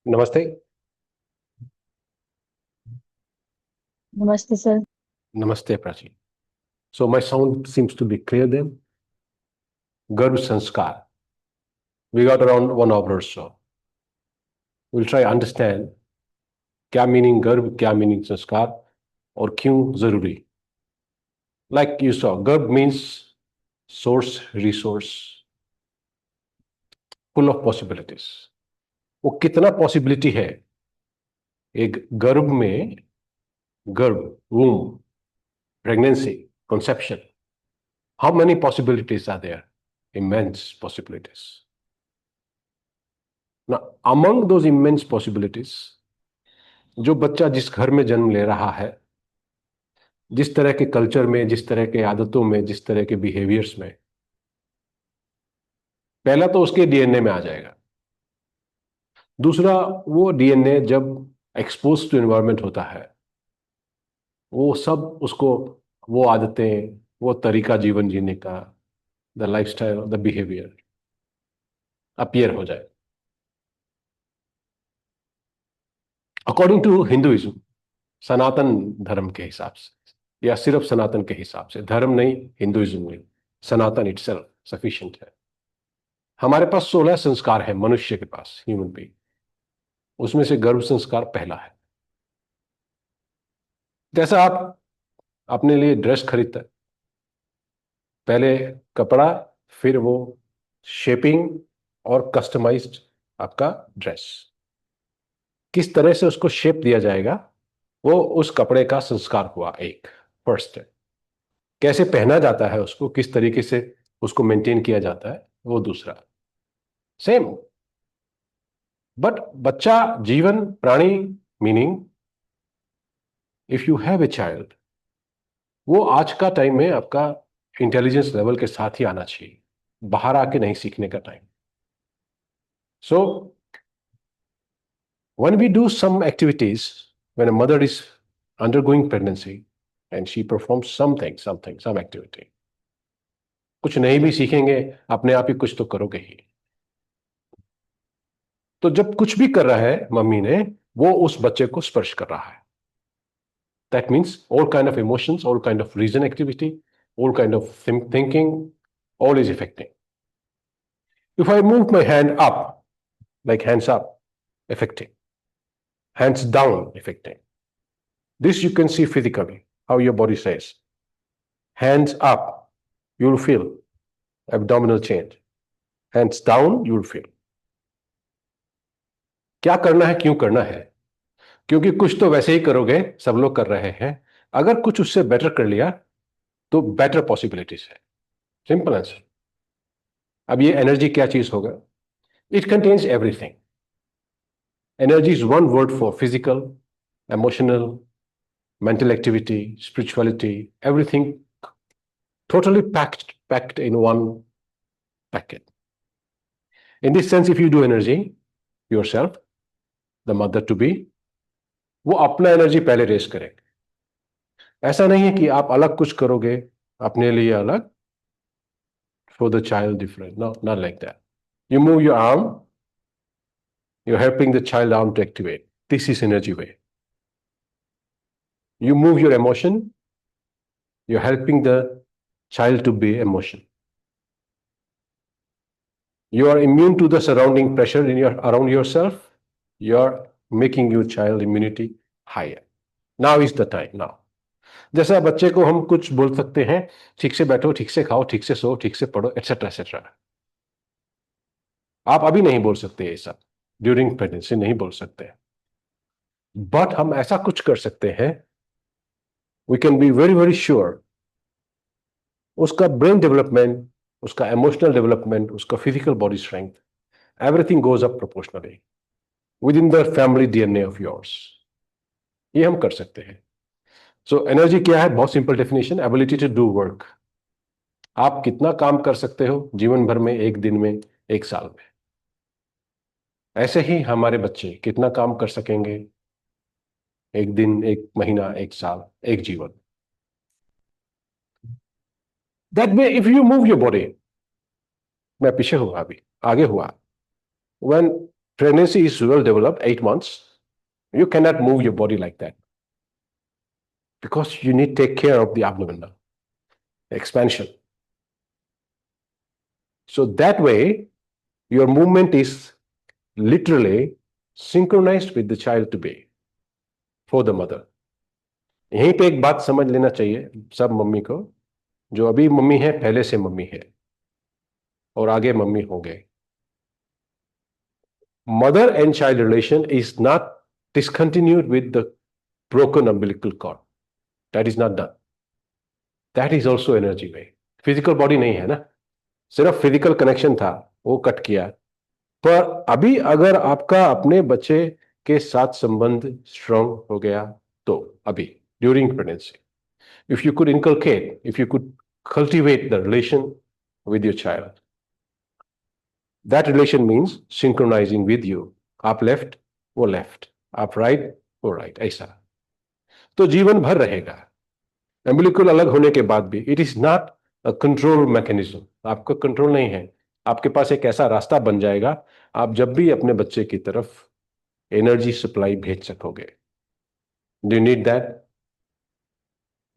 नमस्ते। नमस्ते सर। नमस्ते Prachi. So my sound seems to be clear then. Garbh sanskar, we got around 1 hour or so. We'll try understand क्या meaning garbh, क्या meaning sanskar, और क्यों जरूरी। Like you saw, garbh means source, resource, full of possibilities. वो कितना पॉसिबिलिटी है एक गर्भ में, garbh, womb, pregnancy, conception. How many possibilities are there? Immense possibilities. Now, among those immense possibilities, जो बच्चा जिस घर में जन्म ले रहा है, जिस तरह के कल्चर में, जिस तरह के आदतों में, जिस तरह के बिहेवियर्स में, पहला तो उसके डीएनए में आ जाएगा। दूसरा, वो डीएनए जब एक्सपोज टू एनवायरनमेंट होता है, वो सब उसको, वो आदतें, वो तरीका जीवन जीने का, the lifestyle, the behaviour appear हो जाए। अकॉर्डिंग टू हिंदुइज्म, सनातन धर्म के हिसाब से, या सिर्फ सनातन के हिसाब से, धर्म नहीं, हिंदुइज्म नहीं, सनातन इटसेल्फ सफिशिएंट है। हमारे पास 16 संस्कार है मनुष्य के पास, ह्यूमन बीइंग। उसमें से गर्भ संस्कार पहला है। जैसा आप अपने लिए ड्रेस खरीदते हैं, पहले कपड़ा, फिर वो शेपिंग और कस्टमाइज्ड आपका ड्रेस, किस तरह से उसको शेप दिया जाएगा, वो उस कपड़े का संस्कार हुआ एक। फर्स्ट है कैसे पहना जाता है उसको, किस तरीके से उसको मेंटेन किया जाता है, वो दूसरा। सेम, बट बच्चा, जीवन, प्राणी, meaning, if you have a child, वो आज का टाइम में आपका इंटेलिजेंस लेवल के साथ ही आना चाहिए, बाहर आके नहीं सीखने का time. So when we do some activities, when a mother is undergoing pregnancy and she performs some activity, कुछ नहीं भी सीखेंगे, अपने आप ही कुछ तो करोगे ही। तो जब कुछ भी कर रहा है मम्मी ने, वो उस बच्चे को स्पर्श कर रहा है। That means all kind of emotions, all kind of reason activity, all kind of thinking, all is affecting. If I move my hand up, like hands up, affecting, hands down, affecting. This you can see physically, how your body says. Hands up, you will feel abdominal change. Hands down, you will feel. क्या करना है, क्यों करना है? क्योंकि कुछ तो वैसे ही करोगे, सब लोग कर रहे हैं। अगर कुछ उससे बेटर कर लिया तो बेटर पॉसिबिलिटीज है। Simple answer. अब ये एनर्जी क्या चीज होगा? It contains everything. Energy is one word for physical, emotional, mental activity, spirituality, everything totally packed in one packet. In this sense, if you do energy yourself, the mother to be, वो अपना energy पहले race करेंगे। ऐसा नहीं है कि आप अलग कुछ करोगे अपने लिए अलग, for the child different. No, not like that. You move your arm, you're helping the child arm to activate. This is energy way. You move your emotion, you're helping the child to be emotion. You are immune to the surrounding pressure in around yourself, you're making your child immunity higher. Now is the time. Now, जैसा बच्चे को हम कुछ बोल सकते हैं, ठीक से बैठो, ठीक से खाओ, ठीक से सो, ठीक से पढ़ो, एटसेट्रा एटसेट्रा, आप अभी नहीं बोल सकते ये सब, ड्यूरिंग प्रेगनेंसी नहीं बोल सकते। बट हम ऐसा कुछ कर सकते हैं, we can be very very sure उसका ब्रेन डेवलपमेंट, उसका इमोशनल डेवलपमेंट, उसका physical body strength, everything goes up proportionally within the family DNA of yours. ये हम कर सकते हैं। सो एनर्जी क्या है? बहुत simple definition, ability to do work. आप कितना काम कर सकते हो जीवन भर में, एक दिन में, एक साल में। ऐसे ही हमारे बच्चे कितना काम कर सकेंगे एक दिन, एक महीना, एक साल, एक जीवन। That way if you move your body, मैं पीछे हुआ, अभी आगे हुआ, when pregnancy is well developed, 8 months, you cannot move your body like that because you need to take care of the abdominal expansion. So that way, your movement is literally synchronized with the child to be for the mother. यहीं पे एक बात समझ लेना चाहिए सब mummy को, जो अभी मम्मी है पहले से मम्मी है और आगे मम्मी होंगे. Mother and child relation is not discontinued with the broken umbilical cord. That is not done. That is also energy way. Physical body नहीं है ना, सिर्फ फिजिकल कनेक्शन था, वो कट किया. पर अभी अगर आपका अपने बच्चे के साथ संबंध स्ट्रांग हो गया तो अभी during pregnancy, if you could inculcate, if you could cultivate the relation with your child, that relation means synchronizing with you. आप लेफ्ट वो लेफ्ट, आप राइट वो राइट, ऐसा तो जीवन भर रहेगा. एम्बिलिकल अलग होने के बाद भी it is not a control mechanism. आपका कंट्रोल नहीं है. आपके पास एक ऐसा रास्ता बन जाएगा, आप जब भी अपने बच्चे की तरफ एनर्जी सप्लाई भेज सकोगे. Do you need that?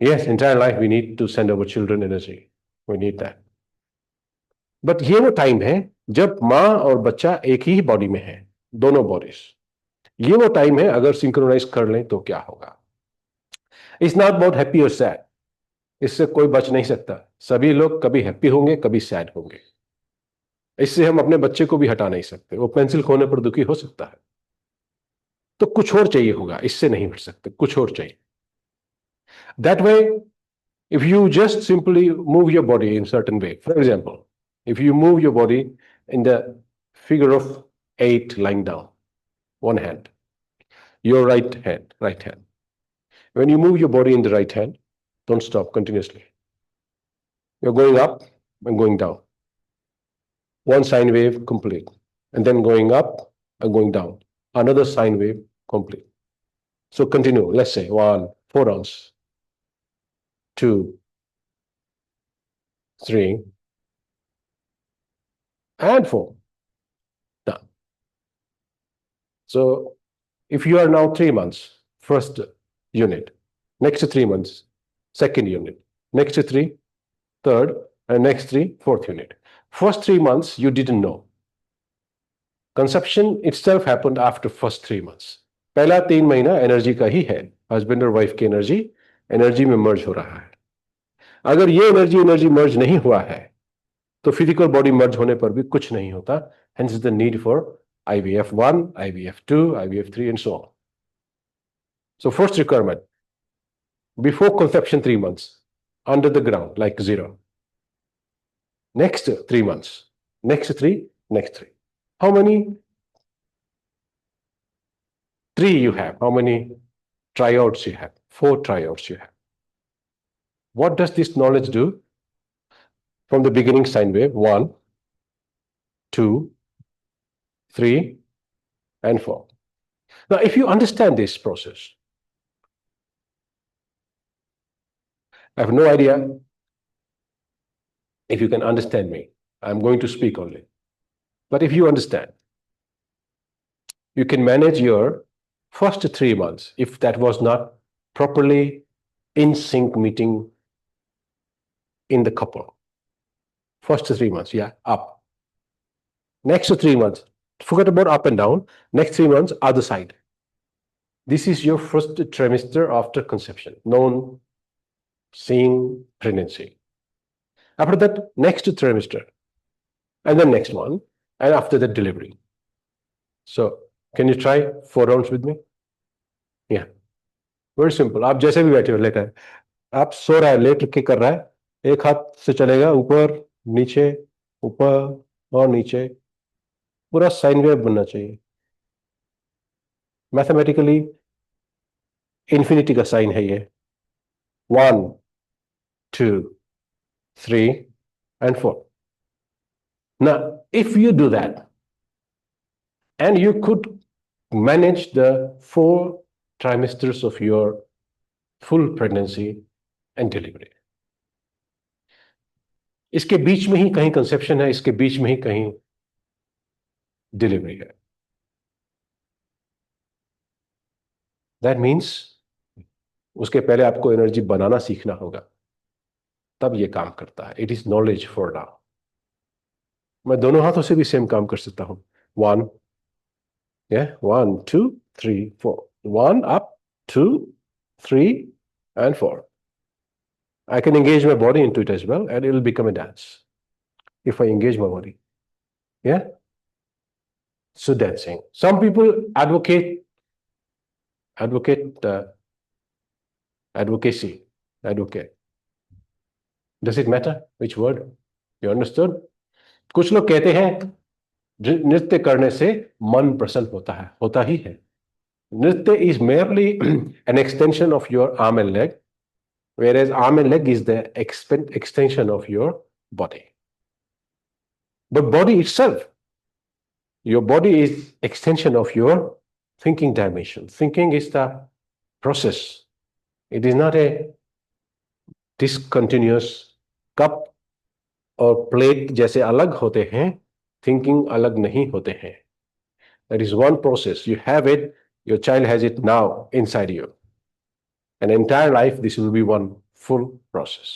Yes, entire life we need to send our children energy. We need that. But ये वो टाइम है जब माँ और बच्चा एक ही बॉडी में है, दोनों बॉडीज. ये वो टाइम है, अगर सिंक्रोनाइज कर लें तो क्या होगा. इट्स नॉट अबाउट हैप्पी और सैड. इससे कोई बच नहीं सकता. सभी लोग कभी हैप्पी होंगे, कभी सैड होंगे. इससे हम अपने बच्चे को भी हटा नहीं सकते. वो पेंसिल खोने पर दुखी हो सकता है, तो कुछ और चाहिए होगा, इससे नहीं हट सकते, कुछ और चाहिए. That way, if you just simply move your body in certain way, for example, if you move your body in the figure of 8 lying down, one hand, your right hand, when you move your body in the right hand, don't stop continuously. You're going up and going down, one sine wave complete, and then going up and going down, another sine wave complete. So continue. Let's say 1, 4 rounds, 2, 3, and 4. Done. So if you are now 3 months, first unit, next 3 months, second unit, next 3, third, and next 3, fourth unit. First 3 months, you didn't know. Conception itself happened after first 3 months. पहला 3 महीना energy का ही है. Husband और wife की energy में मर्ज हो रहा है. अगर ये एनर्जी मर्ज नहीं हुआ है तो फिजिकल बॉडी मर्ज होने पर भी कुछ नहीं होता. Hence the need for IVF1, IVF2, IVF3 and so on. So first requirement, before conception 3 months, under the ground like 0. Next 3 months, next 3, next 3. How many 3 you have? How many tryouts you have? 4 tryouts you have. What does this knowledge do? From the beginning sine wave, 1, 2, 3, and 4. Now, if you understand this process, I have no idea if you can understand me. I'm going to speak only. But if you understand, you can manage your first 3 months if that was not properly in sync meeting in the couple. First 3 months, yeah, up. Next 3 months, forget about up and down. Next 3 months, other side. This is your first trimester after conception, known seeing pregnancy. After that, next trimester, and then next one, and after that, delivery. So, can you try 4 rounds with me? Yeah, very simple. आप जैसे भी बैठे हो, लेकर आप सो रहा है, late के कर रहा है, एक हाथ से चलेगा ऊपर नीचे, ऊपर और नीचे, पूरा साइन वेव बनना चाहिए. मैथमेटिकली इंफिनिटी का साइन है ये. 1, 2, 3 and 4. Now, if you do that, and you could manage the 4 trimesters of your full pregnancy and delivery. इसके बीच में ही कहीं कंसेप्शन है, इसके बीच में ही कहीं डिलीवरी है. दैट मीन्स उसके पहले आपको एनर्जी बनाना सीखना होगा, तब ये काम करता है। It is knowledge for now. मैं दोनों हाथों से भी सेम काम कर सकता हूं। One, one two three four, one up, two, three and four. I can engage my body into it as well, and it will become a dance if I engage my body. Yeah. So dancing. Some people advocate advocacy. Advocate. Does it matter which word? You understood? कुछ लोग कहते हैं नृत्य करने से मन प्रसन्न होता ही है। नृत्य is merely an extension of your arm and leg, whereas arm and leg is the extension of your body. But body itself, your body is extension of your thinking dimension. Thinking is the process. It is not a discontinuous cup और plate जैसे अलग होते हैं, thinking अलग नहीं होते हैं। That is one process. You have it, your child has it now inside you. An entire life, this will be one full process.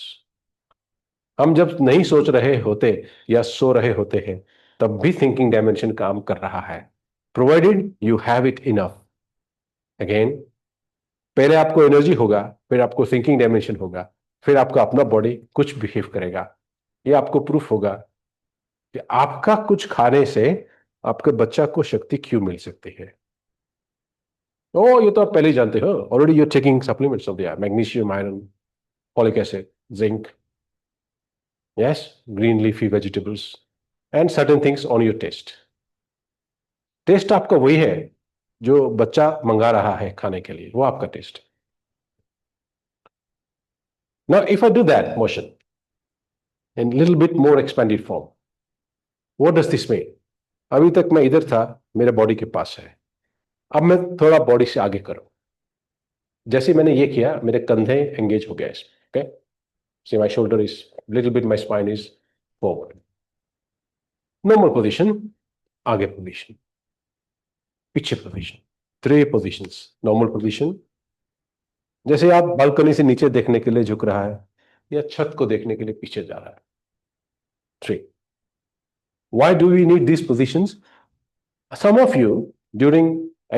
हम जब नहीं सोच रहे होते या सो रहे होते हैं, तब भी थिंकिंग डायमेंशन काम कर रहा है, provided you have it enough. Again, पहले आपको एनर्जी होगा, फिर आपको थिंकिंग डायमेंशन होगा, फिर आपका अपना बॉडी कुछ बिहेव करेगा। ये आपको प्रूफ होगा कि आपका कुछ खाने से आपके बच्चा को शक्ति क्यों मिल सकती है। ओ, ये तो आप पहले ही जानते हो, already you taking supplements of the magnesium, iron, folic acid, zinc, yes, green leafy vegetables and certain things on your taste. Taste आपका वही है जो बच्चा मंगा रहा है खाने के लिए, वो आपका taste. Now if I do that motion in little bit more expanded form, what does this mean? अभी तक मैं इधर था, मेरे बॉडी के पास है, अब मैं थोड़ा बॉडी से आगे करूं। जैसे मैंने ये किया, मेरे कंधे एंगेज हो गया इसमें। Okay, see my shoulder is little bit, my spine is forward. Normal position, आगे पोजीशन, पीछे position, three positions. Normal position, जैसे आप बालकनी से नीचे देखने के लिए झुक रहा है या छत को देखने के लिए पीछे जा रहा है। Three. Why do we need these positions? Some of you during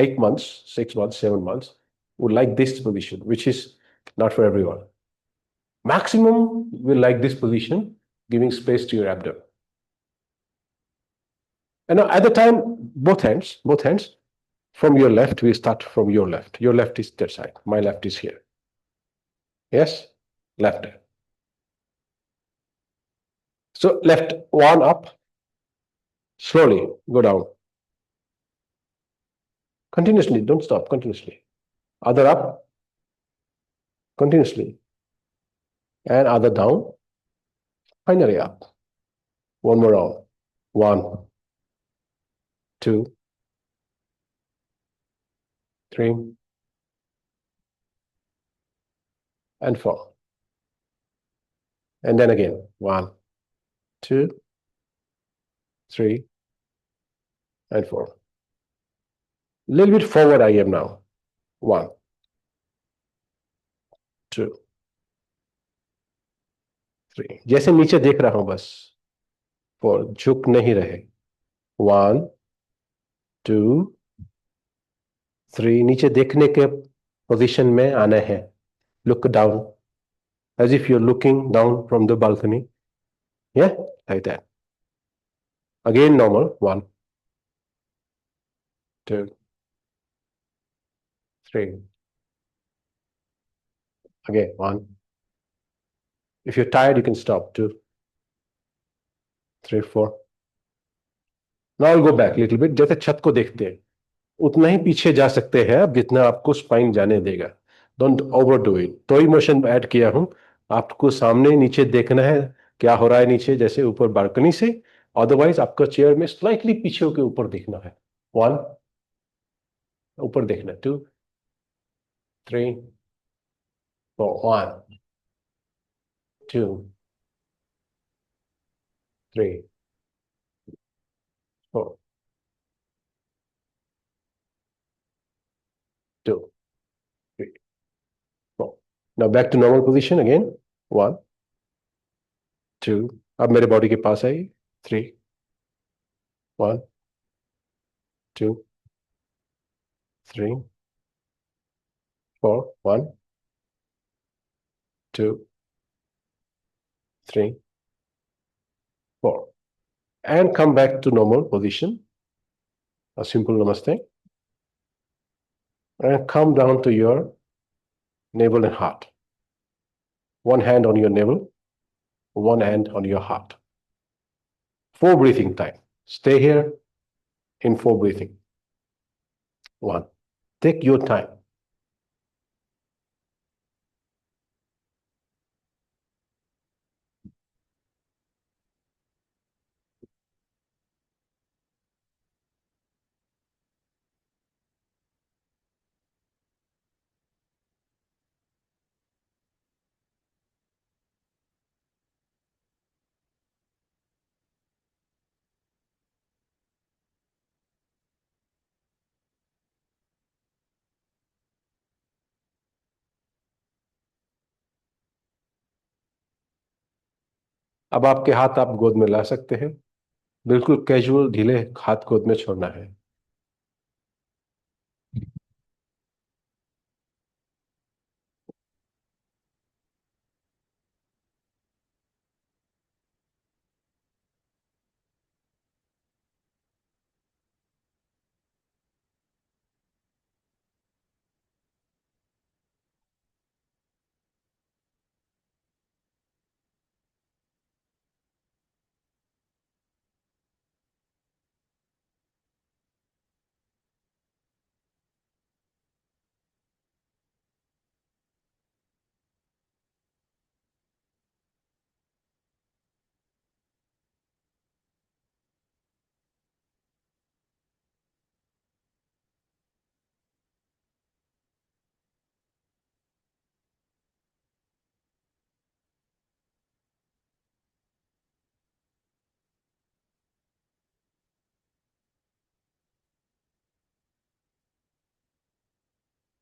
8 months, 6 months, 7 months would like this position, which is not for everyone. Maximum will like this position, giving space to your abdomen. And now at the time, both hands, from your left, we start from your left. Your left is that side. My left is here. Yes? Left. So left, one up, slowly go down. Continuously, don't stop, continuously. Other up, continuously. And other down, finally up. One more round. 1, 2, 3, and 4. And then again, 1, 2, 3, and 4. A little bit forward I am now. 1, 2, 3. जैसे नीचे देख रहा हूं बस, 4. झुक नहीं रहे। 1, 2, 3. नीचे देखने के पोजीशन में आना है। Look down, as if you're looking down from the balcony. Yeah, like that. Again, normal. 1, 2, 3. Again, 1. If you're tired, you can stop. 2, 3, 4. Now I'll go back a little bit. जैसे छत को देखते हैं उतना ही पीछे जा सकते हैं आप, जितना आपको स्पाइन जाने देगा। Don't over do it. तो ही मोशन ऐड किया हूं। आपको सामने नीचे देखना है क्या हो रहा है नीचे, जैसे ऊपर बालकनी से। अदरवाइज आपका चेयर में स्लाइटली पीछे के ऊपर देखना है। 1, ऊपर देखना है। 2, 3, 4। 1, 2, 3, 4, 2। Now back to normal position again, 1 2, अब मेरे बॉडी के पास आइए, 3 1 2 3 4 1 2 3 4, and come back to normal position, a simple namaste, and come down to your navel and heart. One hand on your navel, one hand on your heart. 4 breathing time. Stay here in 4 breathing. 1. Take your time. अब आपके हाथ आप गोद में ला सकते हैं, बिल्कुल casual, ढीले हाथ गोद में छोड़ना है.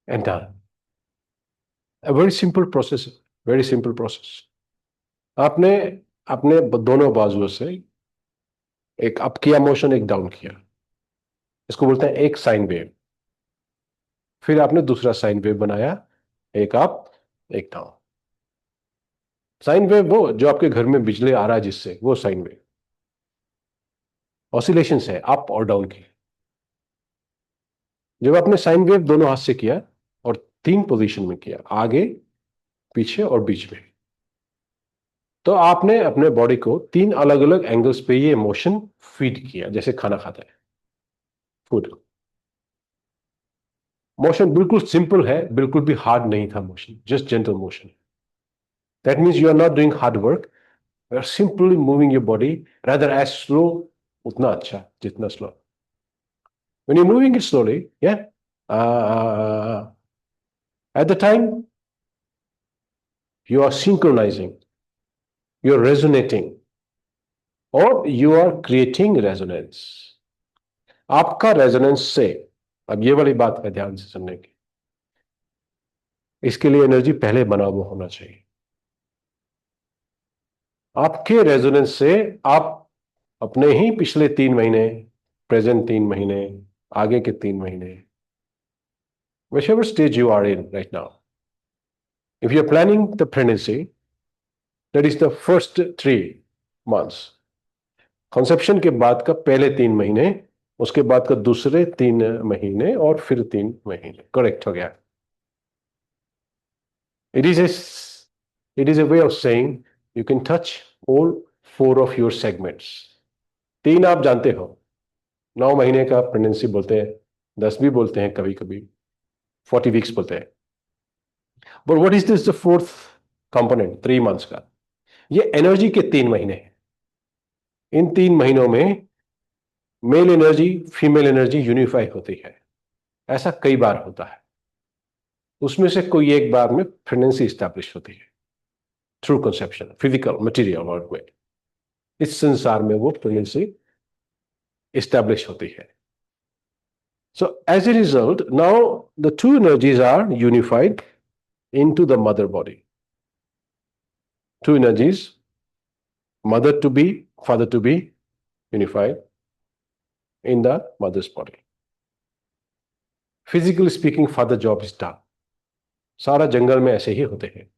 And done. A very simple process. Very simple process. आपने अपने दोनों बाजुओं से एक अप किया मोशन, एक डाउन किया, इसको बोलते हैं एक साइन वेव. फिर आपने दूसरा साइन वेव बनाया, एक अप एक डाउन. साइन वेव वो जो आपके घर में बिजली आ रहा है जिससे, वो साइन वेव. ऑसिलेशंस है अप और डाउन की. जब आपने साइन वेव दोनों हाथ से किया और 3 पोजीशन में किया, आगे पीछे और बीच में, तो आपने अपने बॉडी को 3 अलग अलग एंगल्स पे ये मोशन फीड किया, जैसे खाना खाता है, फूड. मोशन बिल्कुल सिंपल है, बिल्कुल भी हार्ड नहीं था motion, just gentle motion. That means you are not doing hard work, you are simply moving your body, rather as slow, उतना अच्छा जितना slow. When you're moving it slowly, yeah, at the time you are synchronizing, you're resonating, or you are creating resonance. आपका resonance से, अब ये वाली बात है ध्यान से सुनने की, इसके लिए एनर्जी पहले बना हुआ होना चाहिए. आपके रेजोनेंस से आप अपने ही पिछले 3 महीने, प्रेजेंट 3 महीने, आगे के 3 महीने, whichever stage you are in right now, if you're planning the pregnancy, that is the first 3 months, conception के बाद का पहले 3 महीने, उसके बाद का दूसरे 3 महीने और फिर 3 महीने, करेक्ट हो गया. It is a way of saying you can touch all 4 of your segments. 3 आप जानते हो, 9 महीने का प्रेगनेंसी बोलते हैं, 10 भी बोलते हैं, कभी कभी 40 वीक्स बोलते हैं. But what is this the 4th component, 3 months का? ये एनर्जी के 3 महीने हैं. इन 3 महीनों में mail energy female energy unify होती है. ऐसा कई बार होता है, उसमें से कोई एक बार में प्रेगनेंसी स्टैब्लिश होती है through conception, physical material world में. इस संसार में वो प्रेगनेंसी स्टैब्लिश होती है. So as a result, now the 2 energies are unified into the mother body. Two energies, mother to be, father to be unified in the mother's body. Physically speaking, father job is done. सारा जंगल में ऐसे ही होते हैं.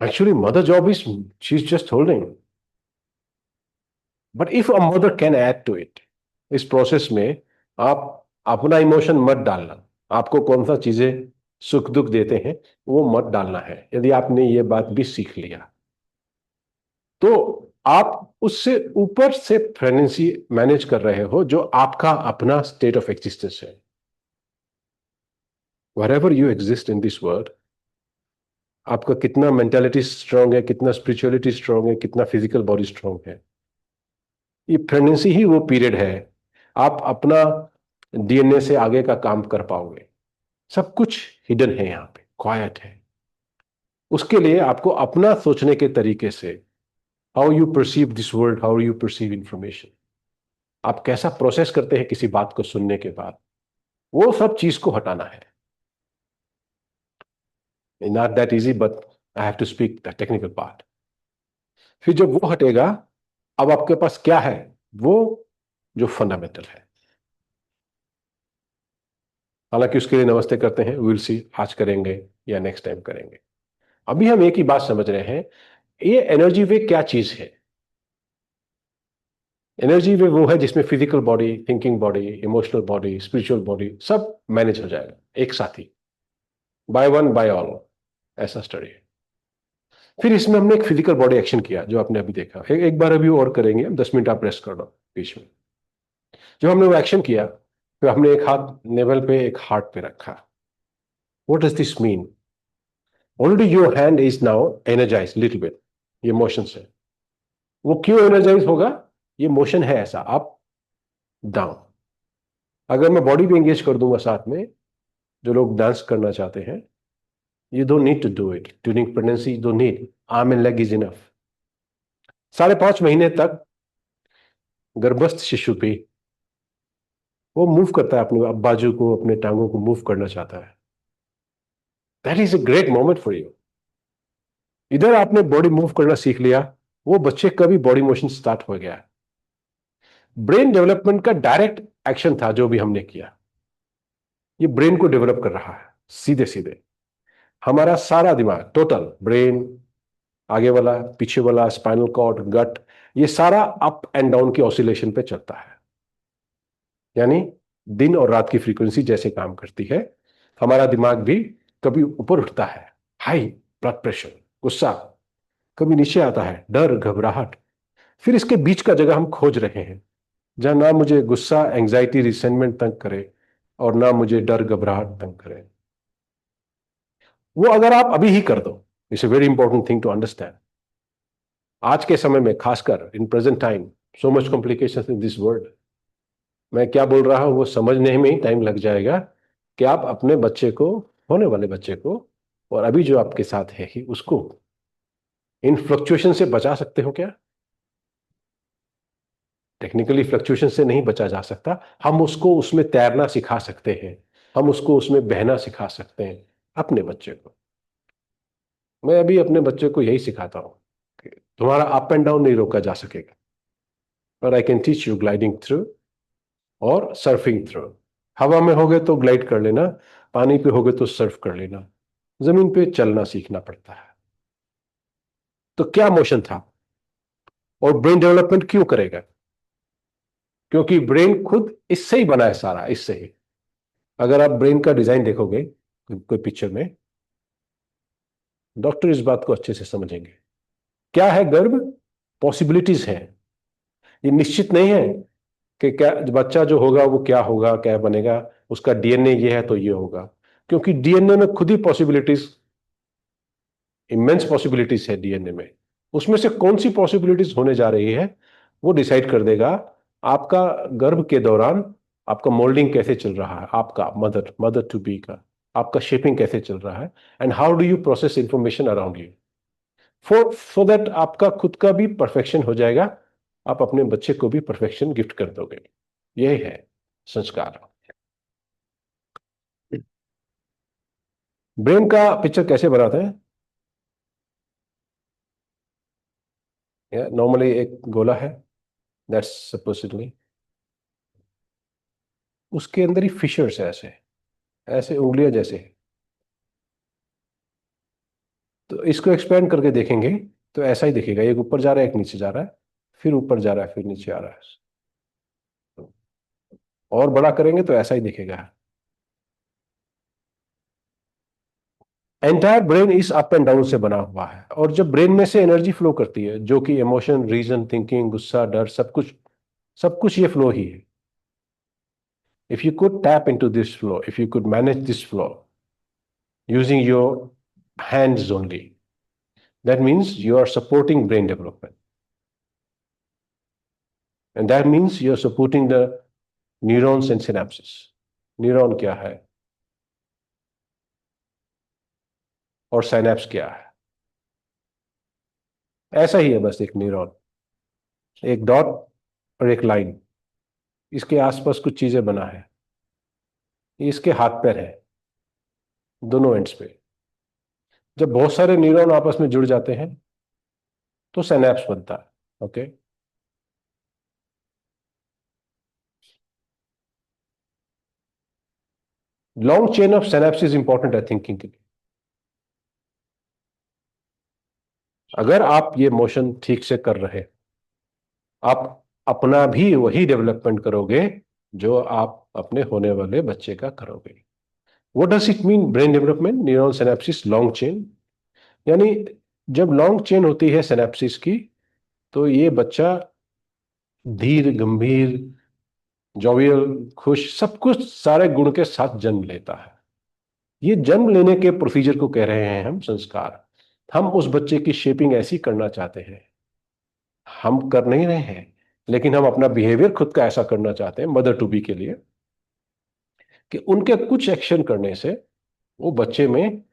Actually, mother job is she's just holding. But if a mother can add to it, इस process में आप अपना emotion मत डालना. आपको कौन सा चीजें सुख दुख देते हैं वो मत डालना है. यदि आपने ये बात भी सीख लिया तो आप उससे ऊपर से प्रेगनेंसी मैनेज कर रहे हो जो आपका अपना स्टेट ऑफ एग्जिस्टेंस है. wherever you exist in this world, आपका कितना मेंटालिटी स्ट्रांग है, कितना स्पिरिचुअलिटी स्ट्रांग है, कितना फिजिकल बॉडी स्ट्रांग है, ये प्रेगनेंसी ही वो पीरियड है आप अपना डीएनए से आगे का काम कर पाओगे. सब कुछ हिडन है, यहाँ पे क्वाइट है. उसके लिए आपको अपना सोचने के तरीके से, how you perceive this world, how you perceive information, आप कैसा प्रोसेस करते हैं किसी बात को सुनने के बाद, वो सब चीज को हटाना है. Not that easy but I have to speak the technical part. फिर जब वो हटेगा, अब आपके पास क्या है, वो जो फंडामेंटल है. हालांकि उसके लिए नमस्ते करते हैं, विल सी, आज करेंगे या नेक्स्ट टाइम करेंगे. अभी हम एक ही बात समझ रहे हैं, ये एनर्जी वे क्या चीज है. एनर्जी वे वो है जिसमें physical body, thinking body, emotional body, spiritual body सब मैनेज हो जाएगा एक साथ ही, बाय वन बाय ऑल. ऐसा स्टडी है. फिर इसमें हमने एक फिजिकल बॉडी एक्शन किया जो आपने अभी देखा. एक बार अभी और करेंगे, 10 मिनट आप रेस्ट कर लो बीच में. जो हमने वो एक्शन किया, फिर हमने एक हाथ नेवल पे, एक हार्ट पे रखा. What does this mean? Already your hand is now energise little bit. ये मोशन से, वो क्यों एनर्जाइज होगा? ये मोशन है ऐसा, अप डाउन. अगर मैं बॉडी भी एंगेज कर दूंगा साथ में, जो लोग डांस करना चाहते हैं, you don't need to do it during pregnancy. You don't need, arm and leg is enough. 5.5 महीने तक गर्भस्थ शिशु भी वो मूव करता है, अपने बाजू को, अपने टांगों को मूव करना चाहता है. That is a great moment for you. इधर आपने बॉडी मूव करना सीख लिया, वो बच्चे का भी बॉडी मोशन स्टार्ट हो गया. ब्रेन डेवलपमेंट का डायरेक्ट एक्शन था जो भी हमने किया. ये ब्रेन को डेवलप कर रहा है सीधे सीधे. हमारा सारा दिमाग, टोटल ब्रेन, आगे वाला, पीछे वाला, स्पाइनल कॉर्ड, गट, ये सारा अप एंड डाउन की ऑसिलेशन पे चलता है. यानी दिन और रात की फ्रीक्वेंसी जैसे काम करती है, हमारा दिमाग भी कभी ऊपर उठता है, हाई ब्लड प्रेशर, गुस्सा, कभी नीचे आता है, डर, घबराहट. फिर इसके बीच का जगह हम खोज रहे हैं, जहां ना मुझे गुस्सा, एंजाइटी, रिसेंटमेंट तंग करे और ना मुझे डर, घबराहट तंग करे. वो अगर आप अभी ही कर दो, it's a very important thing to understand. आज के समय में, खासकर in present time, so much complications in this world. मैं क्या बोल रहा हूं वो समझने में ही टाइम लग जाएगा कि आप अपने बच्चे को, होने वाले बच्चे को, और अभी जो आपके साथ है ही उसको इन फ्लक्चुएशन से बचा सकते हो क्या? टेक्निकली फ्लक्चुएशन से नहीं बचा जा सकता. हम उसको उसमें तैरना सिखा सकते हैं, हम उसको उसमें बहना सिखा सकते हैं, अपने बच्चे को. मैं अभी अपने बच्चे को यही सिखाता हूं कि तुम्हारा अप एंड डाउन नहीं रोका जा सकेगा, पर I can teach you gliding through और सर्फिंग थ्रू. हवा में होगे तो ग्लाइड कर लेना, पानी पे होगे तो सर्फ कर लेना, जमीन पे चलना सीखना पड़ता है. तो क्या मोशन था, और ब्रेन डेवलपमेंट क्यों करेगा? क्योंकि ब्रेन खुद इससे ही बना है सारा, इससे ही. अगर आप ब्रेन का डिजाइन देखोगे कोई पिक्चर में, डॉक्टर इस बात को अच्छे से समझेंगे. क्या है गर्भ? पॉसिबिलिटीज है. ये निश्चित नहीं है कि क्या बच्चा जो होगा वो क्या होगा, क्या बनेगा, उसका डीएनए ये है तो ये होगा. क्योंकि डीएनए में खुद ही पॉसिबिलिटीज, इमेंस पॉसिबिलिटीज है डीएनए में. उसमें से कौन सी पॉसिबिलिटीज होने जा रही है वो डिसाइड कर देगा आपका गर्भ के दौरान आपका मोल्डिंग कैसे चल रहा है, आपका मदर मदर टू बी का आपका शेपिंग कैसे चल रहा है, and how do you process information around you, for so that आपका खुद का भी परफेक्शन हो जाएगा, आप अपने बच्चे को भी परफेक्शन गिफ्ट कर दोगे. यही है संस्कार. ब्रेन का पिक्चर कैसे बनाते हैं? नॉर्मली एक गोला है, दैट्स सपोजिटली, उसके अंदर ही फिशर्स है, ऐसे ऐसे उंगलियां जैसे। तो इसको एक्सपेंड करके देखेंगे तो ऐसा ही दिखेगा, एक ऊपर जा रहा है एक नीचे जा रहा है, फिर ऊपर जा रहा है फिर नीचे आ रहा है। और बड़ा करेंगे तो ऐसा ही दिखेगा। एंटायर ब्रेन इस अप एंड डाउन से बना हुआ है, और जब ब्रेन में से एनर्जी फ्लो करती है, जो कि इमोशन, रीजन, थिंकिंग, गुस्सा, डर, सब कुछ ये फ्लो ही है। If you could tap into this flow, if you could manage this flow using your hands only, that means you are supporting brain development, and that means you are supporting the neurons and synapses. Neuron क्या है और synapse क्या है? ऐसा ही है, बस एक neuron, एक डॉट और एक लाइन, इसके आसपास कुछ चीजें बना है, ये इसके हाथ पैर है, दोनों एंड्स पे। जब बहुत सारे न्यूरॉन आपस में जुड़ जाते हैं तो साइनेप्स बनता है। Okay, long chain of synapse important है थिंकिंग के लिए। अगर आप ये मोशन ठीक से कर रहे, आप अपना भी वही डेवलपमेंट करोगे जो आप अपने होने वाले बच्चे का करोगे। What does it mean brain development, neural synapses long chain? यानी जब लॉन्ग चेन होती है सिनेप्सिस की, तो ये बच्चा धीर, गंभीर, जॉवियल, खुश, सब कुछ सारे गुण के साथ जन्म लेता है। ये जन्म लेने के प्रोसीजर को कह रहे हैं हम संस्कार। हम उस बच्चे की शेपिंग ऐसी करना चाहते हैं, हम कर नहीं रहे हैं, लेकिन हम अपना बिहेवियर खुद का ऐसा करना चाहते हैं मदर टू बी के लिए, कि उनके कुछ एक्शन करने से वो बच्चे में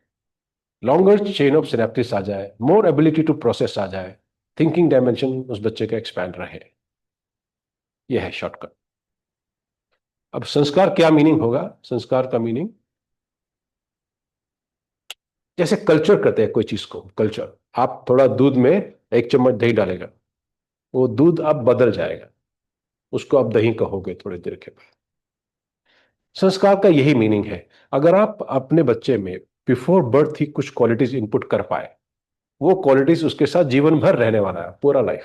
लॉन्गर चेन ऑफ सिनेप्टिस आ जाए, मोर एबिलिटी टू प्रोसेस आ जाए, थिंकिंग डायमेंशन उस बच्चे का एक्सपैंड रहे। ये है शॉर्टकट। अब संस्कार क्या मीनिंग होगा? संस्कार का मीनिंग, जैसे कल्चर करते हैं कोई चीज को, कल्चर, आप थोड़ा दूध में एक चम्मच दही डालेगा, वो दूध अब बदल जाएगा, उसको आप दही कहोगे थोड़ी देर के बाद। संस्कार का यही मीनिंग है। अगर आप अपने बच्चे में बिफोर बर्थ ही कुछ क्वालिटीज इनपुट कर पाए, वो क्वालिटीज उसके साथ जीवन भर रहने वाला है, पूरा लाइफ।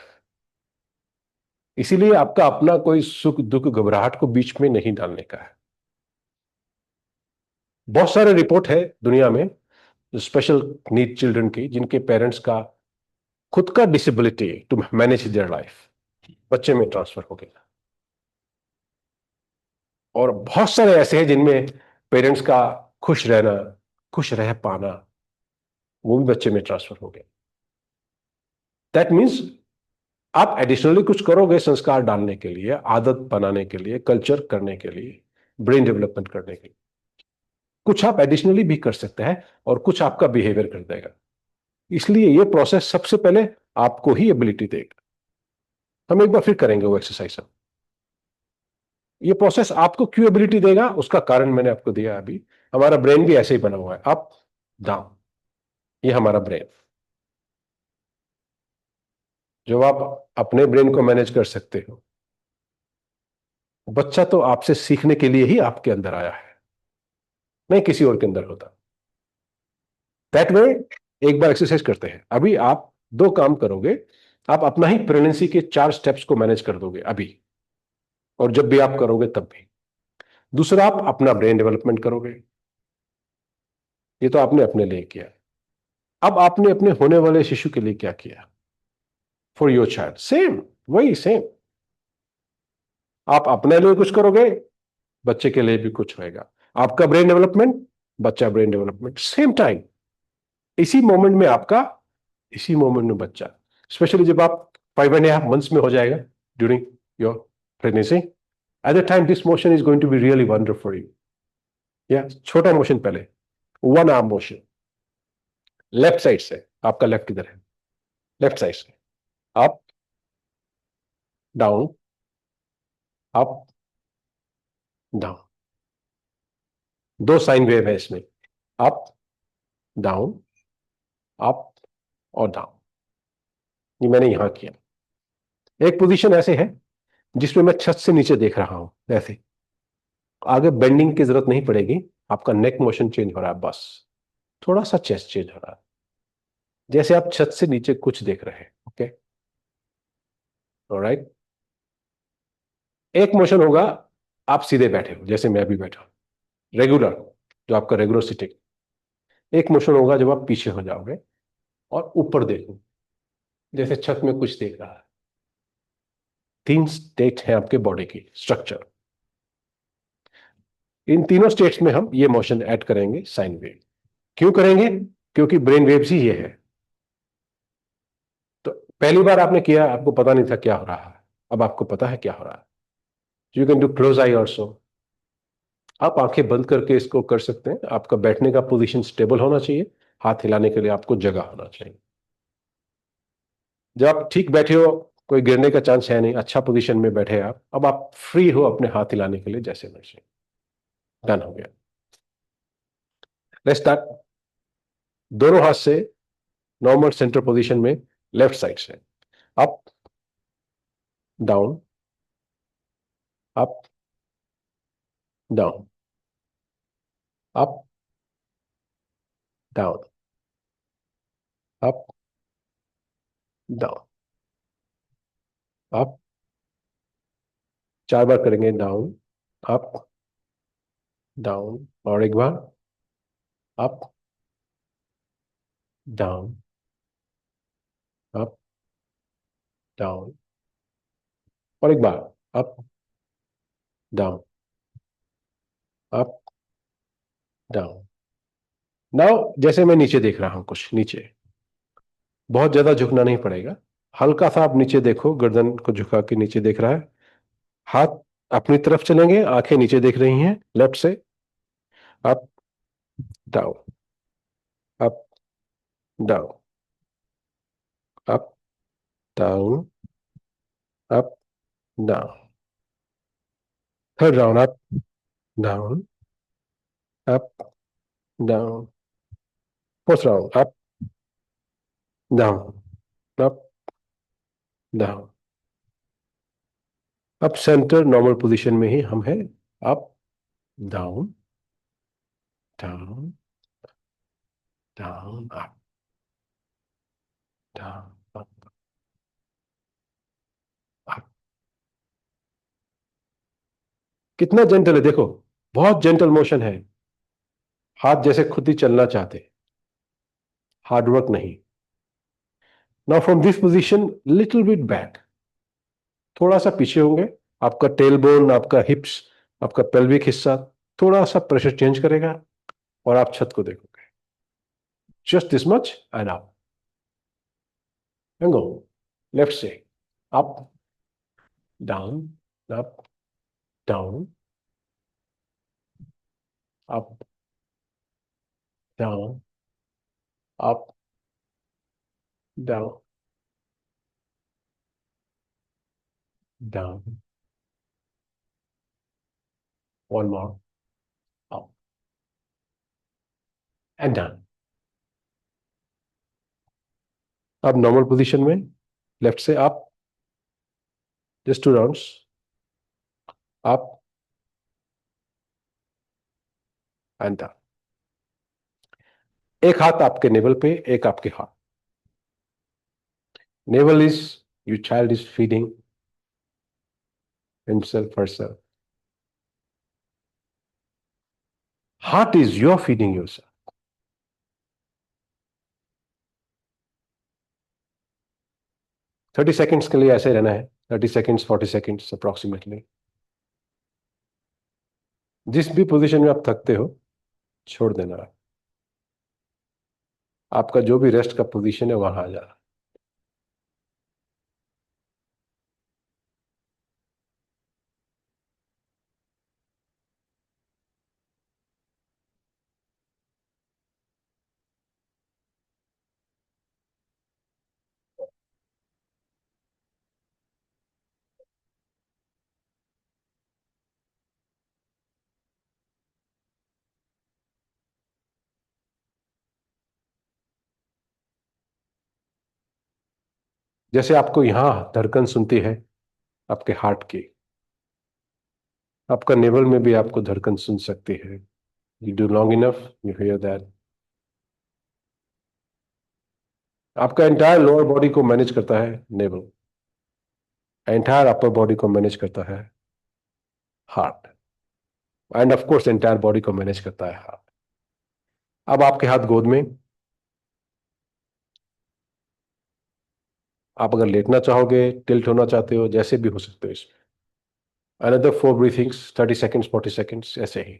इसीलिए आपका अपना कोई सुख दुख घबराहट को बीच में नहीं डालने का है। बहुत सारे रिपोर्ट है दुनिया में स्पेशल नीड चिल्ड्रन की, जिनके पेरेंट्स का खुद का disability to manage their life बच्चे में ट्रांसफर हो गया, और बहुत सारे ऐसे हैं जिनमें पेरेंट्स का खुश रहना, खुश रह पाना, वो भी बच्चे में ट्रांसफर हो गया। दैट मीन्स आप एडिशनली कुछ करोगे संस्कार डालने के लिए, आदत बनाने के लिए, कल्चर करने के लिए, ब्रेन डेवलपमेंट करने के लिए, कुछ आप एडिशनली भी कर सकते हैं, और कुछ आपका बिहेवियर कर देगा। इसलिए ये प्रोसेस सबसे पहले आपको ही एबिलिटी देगा। हम एक बार फिर करेंगे वो एक्सरसाइज। ये प्रोसेस आपको क्यों एबिलिटी देगा, उसका कारण मैंने आपको दिया अभी। हमारा ब्रेन भी ऐसे ही बना हुआ है, अप डाउन, ये हमारा ब्रेन। जब आप अपने ब्रेन को मैनेज कर सकते हो, बच्चा तो आपसे सीखने के लिए ही आपके अंदर आया है, नहीं किसी और के अंदर होता। दैट वे, एक बार एक्सरसाइज करते हैं। अभी आप दो काम करोगे, आप अपना ही प्रेगनेंसी के 4 स्टेप्स को मैनेज कर दोगे अभी, और जब भी आप करोगे तब भी। दूसरा, आप अपना ब्रेन डेवलपमेंट करोगे, ये तो आपने अपने लिए किया। अब आपने अपने होने वाले शिशु के लिए क्या किया? फॉर योर चाइल्ड सेम, वही सेम। आप अपने लिए कुछ करोगे, बच्चे के लिए भी कुछ होएगा। आपका ब्रेन डेवलपमेंट, बच्चा ब्रेन डेवलपमेंट, सेम टाइम, इसी मोमेंट में आपका, इसी मोमेंट में बच्चा। स्पेशली जब आप 5.5 months में हो जाएगा, during your pregnancy, at the time this motion is going to be really wonder for you. या छोटा मोशन पहले, one arm motion, left side से, आपका लेफ्ट किधर है? लेफ्ट साइड से, अप, डाउन, अप, डाउन, दो साइन वेव है इसमें, अप, डाउन, अप और डाउन। ये मैंने यहां किया। एक पोजीशन ऐसे है जिसमें मैं छत से नीचे देख रहा हूं ऐसे। आगे बेंडिंग की जरूरत नहीं पड़ेगी, आपका नेक मोशन चेंज हो रहा है बस, थोड़ा सा चेस्ट चेंज हो रहा है, जैसे आप छत से नीचे कुछ देख रहे हैं। Okay, alright. एक मोशन होगा, आप सीधे बैठे हो जैसे मैं भी बैठा हूं, रेगुलर, जो आपका रेगुलर सिटिंग। एक मोशन होगा जब आप पीछे हो जाओगे और ऊपर देखो, जैसे छत में कुछ देख रहा है। तीन स्टेट है आपके बॉडी की स्ट्रक्चर। इन तीनों स्टेट्स में हम ये मोशन ऐड करेंगे, साइन वेव। क्यों करेंगे? क्योंकि ब्रेन वेव्स ही ये है। तो पहली बार आपने किया, आपको पता नहीं था क्या हो रहा है, अब आपको पता है क्या हो रहा है। You can do close I also. आप आंखें बंद करके इसको कर सकते हैं। आपका बैठने का पोजीशन स्टेबल होना चाहिए, हाथ हिलाने के लिए आपको जगह होना चाहिए। जब आप ठीक बैठे हो, कोई गिरने का चांस है नहीं, अच्छा पोजीशन में बैठे हैं आप, अब आप फ्री हो अपने हाथ हिलाने के लिए जैसे मर्जी। डन हो गया। Let's start. दोनों हाथ से नॉर्मल सेंटर पोजीशन में, लेफ्ट साइड से up, down, up, down, up, down, up, down, up. चार बार करेंगे, डाउन, अप, डाउन, और एक बार अप, डाउन, अप, डाउन, और एक बार up, down, up, down. Now जैसे मैं नीचे देख रहा हूं, कुछ नीचे, बहुत ज्यादा झुकना नहीं पड़ेगा, हल्का सा आप नीचे देखो, गर्दन को झुका के नीचे देख रहा है। हाथ अपनी तरफ चलेंगे, आंखें नीचे देख रही हैं लेफ्ट से। Up, down, up, down, up, down, up, down. Third round, up, down, up, down. Fourth round, up, down, up, down. अब सेंटर नॉर्मल पोजीशन में ही हम हैं। Up, down, down, down, up, down, up, up. कितना gentle है देखो, बहुत gentle motion है। हाथ जैसे खुद ही चलना चाहते, हार्ड वर्क नहीं। Now from this position little bit back, थोड़ा सा पीछे होंगे। आपका टेल बोन, आपका हिप्स, आपका पेल्विक हिस्सा थोड़ा सा प्रेशर चेंज करेगा, और आप छत को देखोगे। Just this much and up and go. Left से up, down, up, down, up, down, up, down, down. One more, up and down. अब नॉर्मल पोजीशन में लेफ्ट से up, just two rounds, up and down. एक हाथ आपके navel पे, एक आपके हाथ। Navel is, your child is feeding himself, herself. Heart is you're feeding yourself. 30 seconds के लिए ऐसे रहना है, 30 सेकेंड्स, 40 सेकेंड्स अप्रोक्सीमेटली। जिस भी पोजीशन में आप थकते हो, छोड़ देना है। आपका जो भी रेस्ट का पोजीशन है वहां आ जाना। जैसे आपको यहां धड़कन सुनती है आपके हार्ट की, आपका नेवल में भी आपको धड़कन सुन सकती है। You do long enough, you here that. आपका एंटायर लोअर बॉडी को मैनेज करता है नेवल, एंटायर अपर बॉडी को मैनेज करता है heart, end of course entire body को मैनेज करता है हार्ट। अब आपके हाथ गोद में, आप अगर लेटना चाहोगे, टिल्ट होना चाहते हो, जैसे भी हो सकते हो इसमें। अनदर 4 ब्रीथिंग्स, 30 सेकेंड्स, 40 सेकेंड्स, ऐसे ही।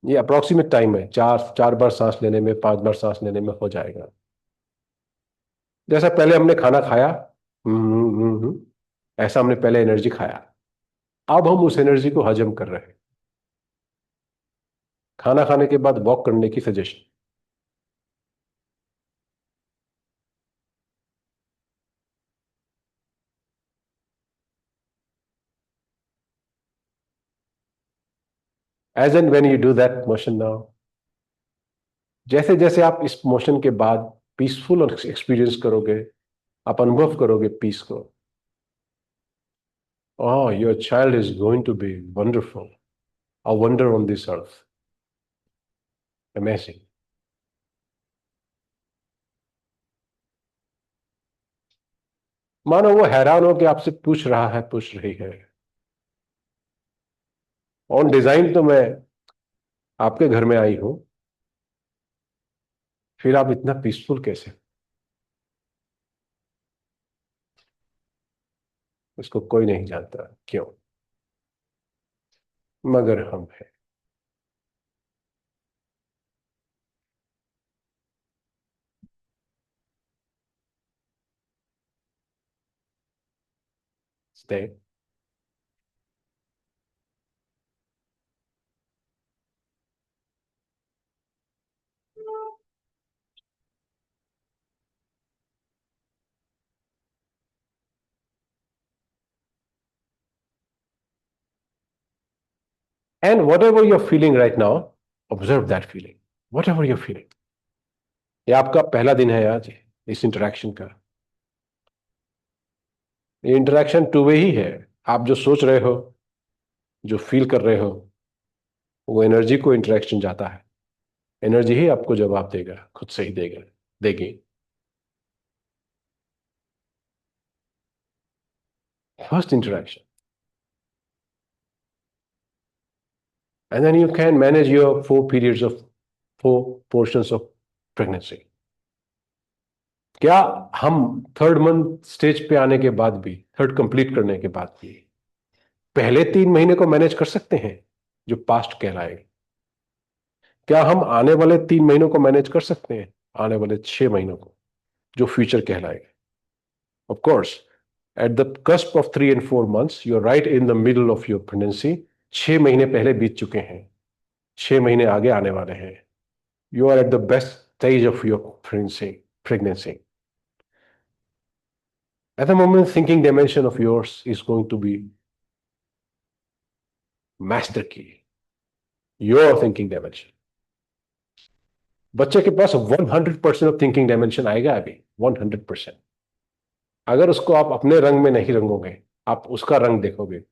ये अप्रोक्सीमेट टाइम है, चार चार बार सांस लेने में, 5 बार सांस लेने में हो जाएगा। जैसा पहले हमने खाना खाया, ऐसा हमने पहले एनर्जी खाया, अब हम उस एनर्जी को हजम कर रहे हैं। खाना खाने के बाद वॉक करने की suggestion. As and when you do that motion now, जैसे जैसे आप इस मोशन के बाद पीसफुल एक्सपीरियंस करोगे, आप अनुभव करोगे पीस को। Oh, your child is going to be wonderful, a wonder on this earth. Amazing. मानो वो हैरान हो कि आपसे पूछ रहा है, पूछ रही है। ऑन डिजाइन तो मैं आपके घर में आई हूं, फिर आप इतना पीसफुल कैसे? उसको कोई नहीं जानता क्यों, मगर हम हैं। Stay. And whatever you're feeling right now, observe that feeling. Whatever you're feeling. ये आपका पहला दिन है आज इस इंटरेक्शन का। ये इंटरेक्शन टू वे ही है। आप जो सोच रहे हो, जो फील कर रहे हो, वो एनर्जी को इंटरेक्शन जाता है। एनर्जी ही आपको जवाब देगा, खुद से ही देगा, देगी। First interaction, and then you can manage your 4 periods of 4 portions of pregnancy। क्या हम थर्ड मंथ स्टेज पे आने के बाद भी, थर्ड कंप्लीट करने के बाद भी, पहले 3 महीने को मैनेज कर सकते हैं जो पास्ट कहलाएगा? क्या हम आने वाले 3 महीनों को मैनेज कर सकते हैं, आने वाले 6 महीनों को जो फ्यूचर कहलाएगा? Of course, at the cusp of 3 and 4 months, you are right in the middle of your pregnancy. 6 महीने पहले बीत चुके हैं, 6 महीने आगे आने वाले हैं। You are at the best stage of your pregnancy. At the moment, thinking dimension of yours is going to be master key. Your thinking dimension. बच्चे के पास 100% ऑफ थिंकिंग डायमेंशन आएगा अभी, 100%। अगर उसको आप अपने रंग में नहीं रंगोगे, आप उसका रंग देखोगे,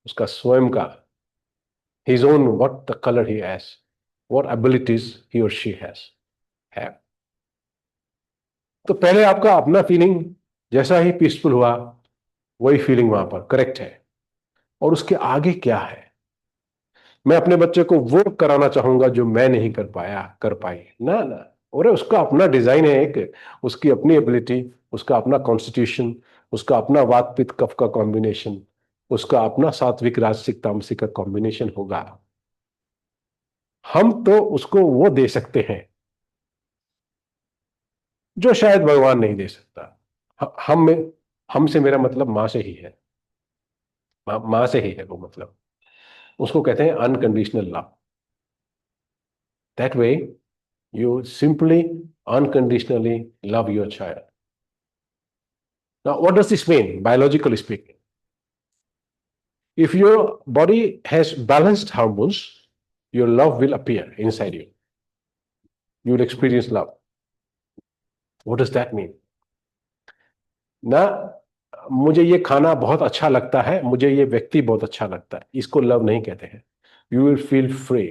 उसका स्वयं का, his own, what the color he has, what abilities he or she has have। तो पहले आपका अपना फीलिंग जैसा ही पीसफुल हुआ, वही फीलिंग वहां पर करेक्ट है। और उसके आगे क्या है? मैं अपने बच्चे को वो कराना चाहूंगा जो मैं नहीं कर पाया, कर पाई ना ना। और उसका अपना डिजाइन है, एक उसकी अपनी एबिलिटी, उसका अपना कॉन्स्टिट्यूशन, उसका अपना वात पित्त कफ का कॉम्बिनेशन, उसका अपना सात्विक राजसिक तामसिक का कॉम्बिनेशन होगा। हम तो उसको वो दे सकते हैं जो शायद भगवान नहीं दे सकता। हम में, हमसे मेरा मतलब माँ से ही है, माँ से ही है वो मतलब। उसको कहते हैं unconditional love. That way you simply unconditionally love your child. Now, what does this mean, biologically speaking? If your body has balanced hormones, your love will appear inside you. You will experience love. What does that mean? ना मुझे ये खाना बहुत अच्छा लगता है, मुझे ये व्यक्ति बहुत अच्छा लगता है, इसको लव नहीं कहते हैं. You will feel free,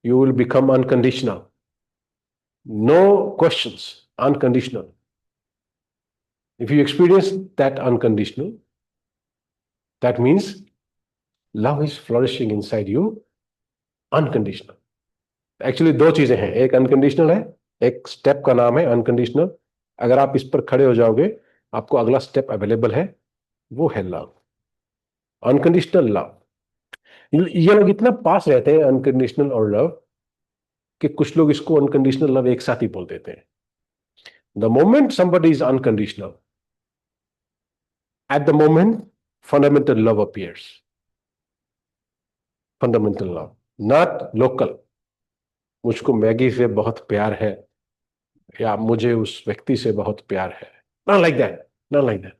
you will become unconditional, no questions, unconditional. If you experience that unconditional, that means love is flourishing inside you unconditional. Actually दो चीजें हैं, एक अनकंडीशनल है, एक स्टेप का नाम है अनकंडीशनल. अगर आप इस पर खड़े हो जाओगे, आपको अगला स्टेप अवेलेबल है, वो है लव, अनकंडीशनल लव. ये लोग इतना पास रहते हैं अनकंडीशनल और लव कि कुछ लोग इसको अनकंडीशनल लव एक साथ ही बोल देते हैं. The moment somebody is unconditional, at the moment fundamental love appears. Fundamental love, not local. मुझको मैगी से बहुत प्यार है या मुझे उस व्यक्ति से बहुत प्यार है. Not like that, not like that.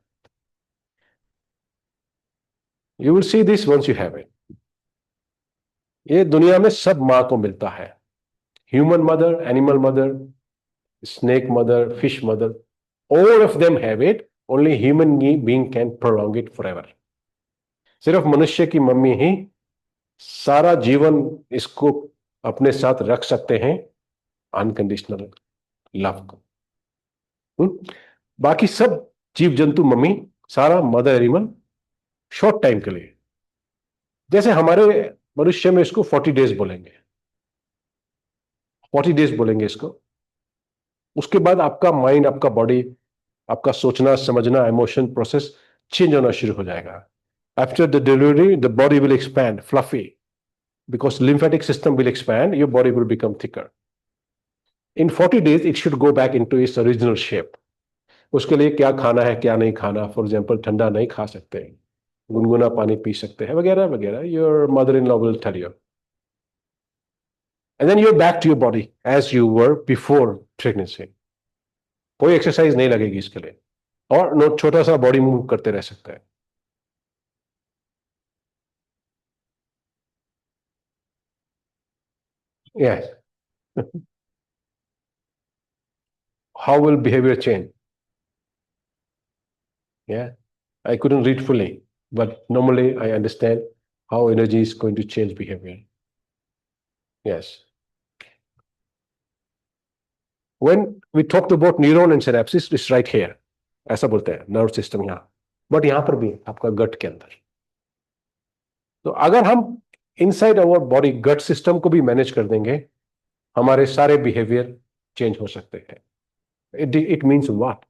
You will see this once you have it. ये दुनिया में सब माँ को मिलता है. Human mother, animal mother, snake mother, fish mother, all of them have it. Only human being can prolong it forever. सिर्फ मनुष्य की मम्मी ही सारा जीवन इसको अपने साथ रख सकते हैं, अनकंडीशनल लव को. बाकी सब जीव जंतु मम्मी, सारा मदर एनिमल शॉर्ट टाइम के लिए. जैसे हमारे मनुष्य में इसको 40 डेज बोलेंगे, 40 डेज बोलेंगे इसको. उसके बाद आपका माइंड, आपका बॉडी, आपका सोचना समझना, इमोशन प्रोसेस चेंज होना शुरू हो जाएगा. After the delivery the body will expand, fluffy, because lymphatic system will expand, your body will become thicker. In 40 days it should go back into its original shape. उसके लिए क्या खाना है क्या नहीं खाना, फॉर एग्जाम्पल ठंडा नहीं खा सकते, गुनगुना पानी पी सकते हैं, वगैरह वगैरह, your mother in law will tell you. And then you're back to your body as you were before pregnancy. कोई एक्सरसाइज नहीं लगेगी इसके लिए, और नो छोटा सा बॉडी मूव करते रह सकता है. Yes. How will behavior change? Yeah, I couldn't read fully, but normally I understand how energy is going to change behavior. Yes. When we talked about neuron and synapses, it's right here. ऐसा बोलते हैं nerve system यहाँ, but यहाँ पर भी आपका गट के अंदर. तो अगर हम inside our body gut system को भी मैनेज कर देंगे, हमारे सारे बिहेवियर चेंज हो सकते हैं. It means what?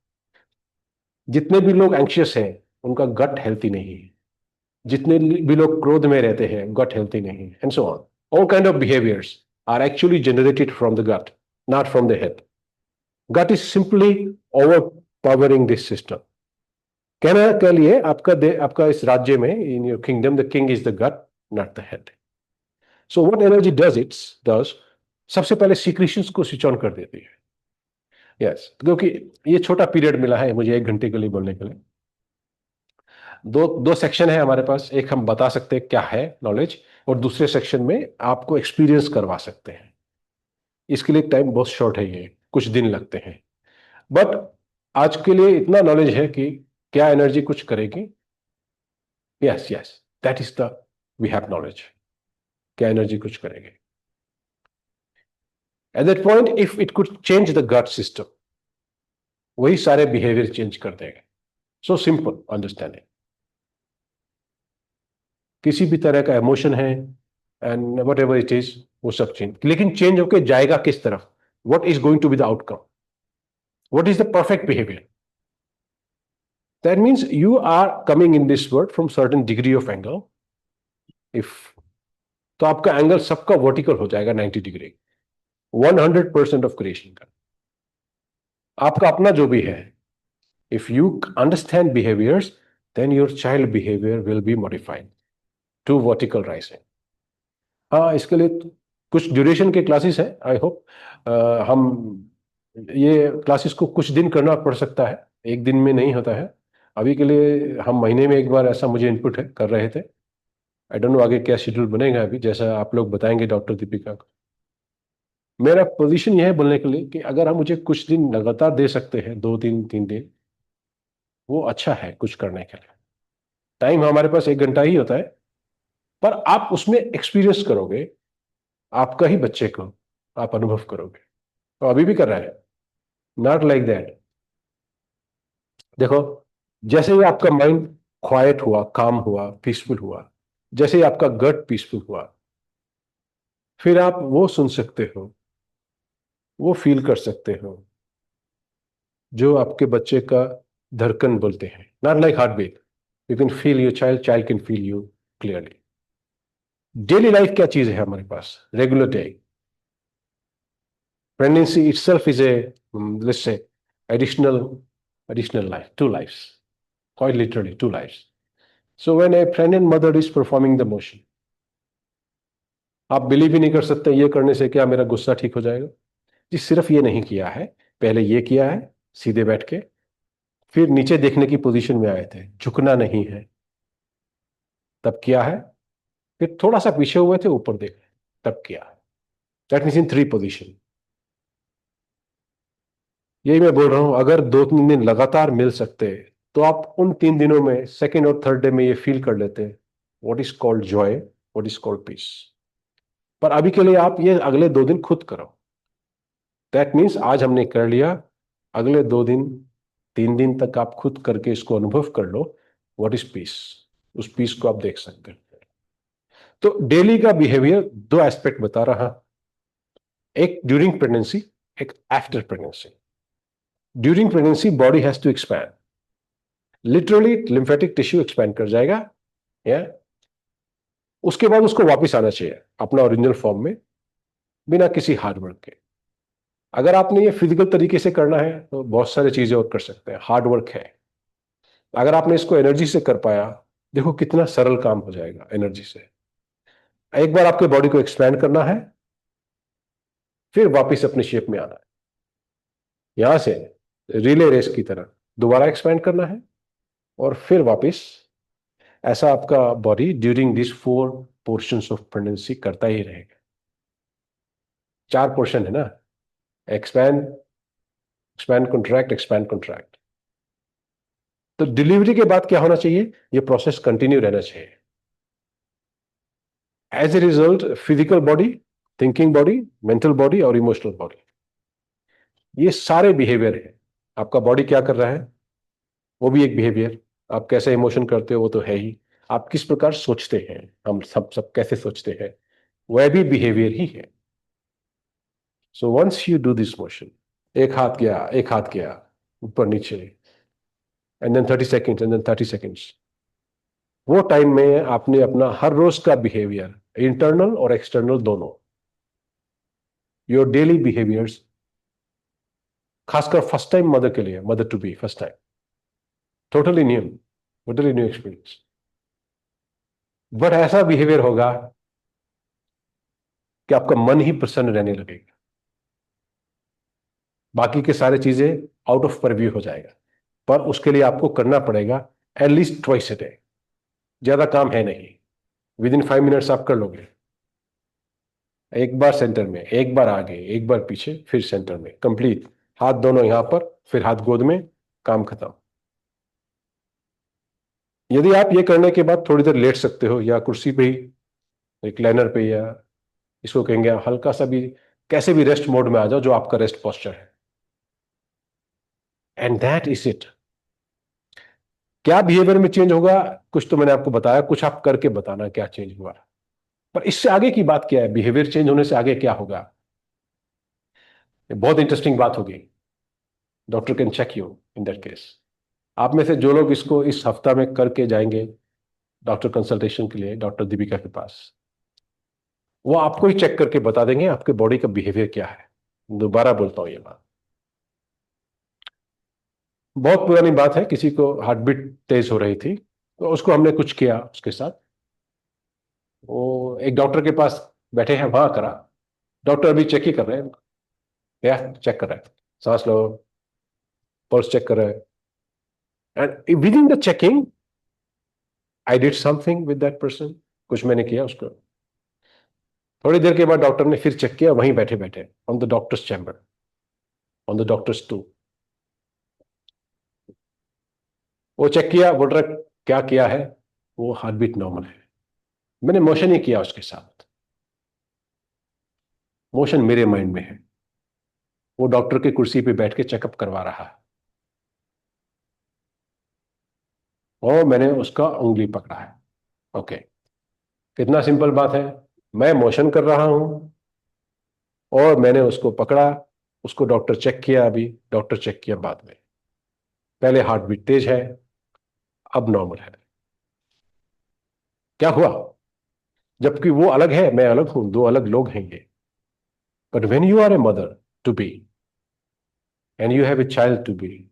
जितने भी लोग एंक्शियस हैं उनका गट हेल्थी नहीं है, जितने भी लोग क्रोध में रहते हैं गट हेल्थी नहीं है, and so on. All kind of behaviours are actually generated from the gut, not from the head. Gut is simply overpowering this system. कहना के लिए आपका इस राज्य में, in your kingdom, the king is the gut, not the head. So what energy does, सबसे पहले secretions को स्विच ऑन कर देती है. यस, क्योंकि ये छोटा पीरियड मिला है मुझे 1 घंटे के लिए बोलने के लिए. दो सेक्शन है हमारे पास, एक हम बता सकते हैं क्या है नॉलेज, और दूसरे सेक्शन में आपको एक्सपीरियंस करवा सकते हैं. इसके लिए टाइम बहुत शॉर्ट है, ये कुछ दिन लगते हैं, बट आज के लिए इतना नॉलेज है कि क्या एनर्जी कुछ करेगी. Yes yes, that is the we have knowledge, क्या एनर्जी कुछ करेगी. At that point if it could change the gut system, वही सारे बिहेवियर चेंज कर देगा. So simple understanding. किसी भी तरह का इमोशन है and whatever it is, वो सब चेंज, लेकिन चेंज होके जाएगा किस तरफ? What is going to be the outcome? What is the perfect behaviour? That means you are coming in this world from certain degree of angle. If तो आपका angle सबका वर्टिकल हो जाएगा 90 डिग्री, 100% ऑफ क्रिएशन का. आपका अपना जो भी है, if you understand behaviours, then your child behaviour will be modified to vertical rising. हाँ, इसके लिए कुछ ड्यूरेशन के क्लासेस हैं. आई होप हम ये क्लासेस को कुछ दिन करना पड़ सकता है, एक दिन में नहीं होता है. अभी के लिए हम महीने में एक बार, ऐसा मुझे इनपुट है, कर रहे थे. आई डोंट नो आगे क्या शेड्यूल बनेगा, अभी जैसा आप लोग बताएंगे डॉक्टर दीपिका को। मेरा पोजीशन यह है बोलने के लिए कि अगर हम मुझे कुछ दिन लगातार दे सकते हैं, 2 दिन 3 दिन, वो अच्छा है कुछ करने के लिए। टाइम हमारे पास 1 घंटा ही होता है, पर आप उसमें एक्सपीरियंस करोगे, आपका ही बच्चे को आप अनुभव करोगे। तो अभी भी कर रहा है, नॉट लाइक दैट। देखो, जैसे ही आपका माइंड क्वाइट हुआ, काम हुआ, पीसफुल हुआ, जैसे ही आपका गट पीसफुल हुआ, फिर आप वो सुन सकते हो, वो फील कर सकते हो जो आपके बच्चे का धड़कन बोलते हैं, not like heart beat. You can feel your child, child can feel you clearly. Daily life क्या चीज है हमारे पास? Regular day. Pregnancy itself is a, let's say, additional life, two lives, quite literally two lives. So when a pregnant mother is performing the motion, आप believe ही नहीं कर सकते ये करने से क्या मेरा गुस्सा ठीक हो जाएगा। जी, सिर्फ ये नहीं किया है, पहले ये किया है सीधे बैठ के, फिर नीचे देखने की पोजीशन में आए थे, झुकना नहीं है, तब किया है, फिर थोड़ा सा पीछे हुए थे, ऊपर देखे, तब किया है। That means in 3 position. यही मैं बोल रहा हूं, अगर 2 3 दिन लगातार मिल सकते तो आप उन 3 दिनों में सेकेंड और थर्ड डे में ये फील कर लेते what is called joy, what is called peace. पर अभी के लिए आप ये अगले 2 दिन खुद करो। दैट मीन्स आज हमने कर लिया, अगले 2 दिन 3 दिन तक आप खुद करके इसको अनुभव कर लो, व्हाट इज पीस। उस पीस को आप देख सकते हैं। तो डेली का बिहेवियर 2 एस्पेक्ट बता रहा, एक ड्यूरिंग प्रेगनेंसी, एक after pregnancy. During pregnancy body has to expand, literally lymphatic tissue expand कर जाएगा, या उसके बाद उसको वापस आना चाहिए अपना ओरिजिनल फॉर्म में, बिना किसी हार्ड वर्क के। अगर आपने ये फिजिकल तरीके से करना है तो बहुत सारी चीजें और कर सकते हैं, हार्ड वर्क है। अगर आपने इसको एनर्जी से कर पाया, देखो कितना सरल काम हो जाएगा एनर्जी से। एक बार आपके बॉडी को एक्सपैंड करना है, फिर वापस अपनी शेप में आना है, यहां से रिले रेस की तरह दोबारा एक्सपैंड करना है, और फिर वापस। ऐसा आपका body during this 4 portions of pregnancy करता ही रहेगा। 4 पोर्शन है ना, expand, expand contract, expand contract. तो डिलीवरी के बाद क्या होना चाहिए? ये प्रोसेस कंटिन्यू रहना चाहिए। As a result physical body, thinking body, mental body और इमोशनल बॉडी, ये सारे बिहेवियर है। आपका बॉडी क्या कर रहा है वो भी एक बिहेवियर, आप कैसे इमोशन करते हो वो तो है ही, आप किस प्रकार सोचते हैं, हम सब सब कैसे सोचते हैं, वह भी बिहेवियर ही है। So once you do this motion, एक हाथ गया, एक हाथ गया, ऊपर नीचे, and then 30 seconds, and then 30 seconds, वो टाइम में आपने अपना हर रोज का बिहेवियर, इंटरनल और एक्सटर्नल दोनों, योर डेली बिहेवियर्स, खासकर फर्स्ट टाइम मदर के लिए, mother to be first time, totally new experience. But ऐसा बिहेवियर होगा कि आपका मन ही प्रसन्न रहने लगेगा, बाकी के सारे चीजें आउट ऑफ परव्यू हो जाएगा। पर उसके लिए आपको करना पड़ेगा एटलीस्ट ट्वाइस ए डे, ज्यादा काम है नहीं, विद इन 5 मिनट्स आप कर लोगे। एक बार सेंटर में, एक बार आगे, एक बार पीछे, फिर सेंटर में, कंप्लीट। हाथ दोनों यहां पर, फिर हाथ गोद में, काम खत्म। यदि आप ये करने के बाद थोड़ी देर लेट सकते हो, या कुर्सी पे ही, रिक्लाइनर पे, या इसको कहेंगे हल्का सा भी, कैसे भी रेस्ट मोड में आ जाओ, जो आपका रेस्ट पोस्चर है, एंड दैट इज इट। क्या बिहेवियर में चेंज होगा, कुछ तो मैंने आपको बताया, कुछ आप करके बताना क्या चेंज हुआ। पर इससे आगे की बात क्या है, बिहेवियर चेंज होने से आगे क्या होगा, ये बहुत इंटरेस्टिंग बात होगी। Doctor can check you in that case. आप में से जो लोग इसको इस हफ्ता में करके जाएंगे डॉक्टर कंसल्टेशन के लिए डॉक्टर दीपिका के पास, वो आपको ही चेक करके बता देंगे आपके बॉडी का बिहेवियर क्या है। दोबारा बोलता हूं ये बात, बहुत पुरानी बात है, किसी को हार्ट बीट तेज हो रही थी, तो उसको हमने कुछ किया उसके साथ। वो एक डॉक्टर के पास बैठे हैं, वहां करा, डॉक्टर अभी चेक ही कर रहे हैं, क्या चेक कर रहे हैं, सांस लो, पल्स चेक कर रहे हैं, and with in the checking I did something with that person, कुछ मैंने किया उसको। थोड़ी देर के बाद डॉक्टर ने फिर चेक किया, वहीं बैठे बैठे, on the doctor's chamber, on the doctor's too. वो चेक किया, बोल रहा क्या किया है? वो हार्ट बीट नॉर्मल है। मैंने मोशन ही किया उसके साथ, मोशन मेरे माइंड में है। वो डॉक्टर की कुर्सी पे बैठ के चेकअप करवा रहा है, और मैंने उसका उंगली पकड़ा है। ओके, कितना सिंपल बात है। मैं मोशन कर रहा हूं और मैंने उसको पकड़ा। उसको डॉक्टर चेक किया, अभी डॉक्टर चेक किया बाद में। पहले हार्ट बीट तेज है, अब नॉर्मल है। क्या हुआ? जबकि वो अलग है, मैं अलग हूं, दो अलग लोग हैं ये। But when you are a mother to be and you have a child to be,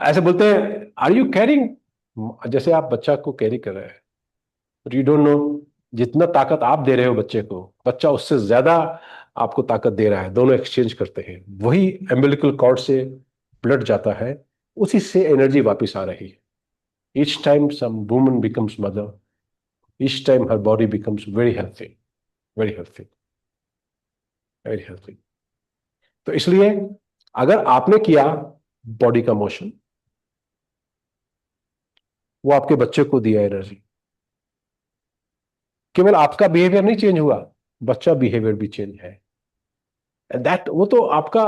ऐसे बोलते हैं आर यू कैरिंग, जैसे आप बच्चा को कैरी कर रहे हैं, बट यू डोंट नो जितना ताकत आप दे रहे हो बच्चे को, बच्चा उससे ज्यादा आपको ताकत दे रहा है। दोनों एक्सचेंज करते हैं, वही एम्बिलिकल कॉर्ड से ब्लड जाता है, उसी से एनर्जी वापस आ रही है। Each time some woman becomes mother, each time हर body becomes very healthy, very healthy, very healthy. तो इसलिए अगर आपने किया बॉडी का मोशन, वो आपके बच्चे को दिया एनर्जी। केवल आपका बिहेवियर नहीं चेंज हुआ, बच्चा बिहेवियर भी चेंज है। दैट वो तो आपका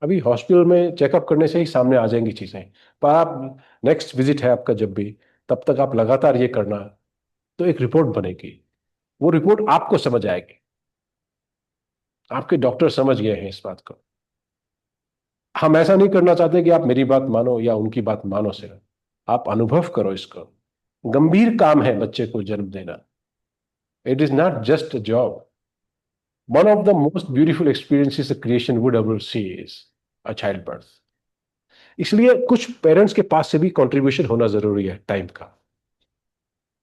अभी हॉस्पिटल में चेकअप करने से ही सामने आ जाएंगी चीजें। पर आप नेक्स्ट विजिट है आपका जब भी, तब तक आप लगातार ये करना, तो एक रिपोर्ट बनेगी। वो रिपोर्ट आपको समझ आएगी, आपके डॉक्टर समझ गए हैं इस बात को। हम ऐसा नहीं करना चाहते कि आप मेरी बात मानो या उनकी बात मानो सिर्फ, आप अनुभव करो इसको। गंभीर काम है बच्चे को जन्म देना। It is not just a job. One of the most beautiful experiences the creation would ever see is a child birth. इसलिए कुछ पेरेंट्स के पास से भी कंट्रीब्यूशन होना जरूरी है टाइम का।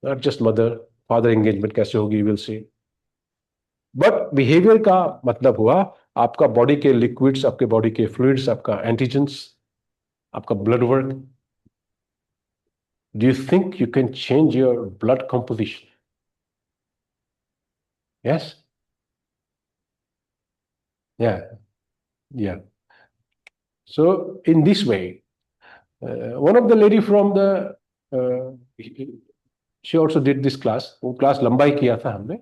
Not just mother father engagement कैसे होगी विल सी, बट बिहेवियर का मतलब हुआ आपका बॉडी के लिक्विड्स, आपके बॉडी के फ्लूइड्स, आपका एंटीजेंस, आपका blood work. Do you think you can change your blood composition? Yes, yeah, yeah. So in this way, one of the lady from the she also did this class, वो class लंबा ही किया था हमने।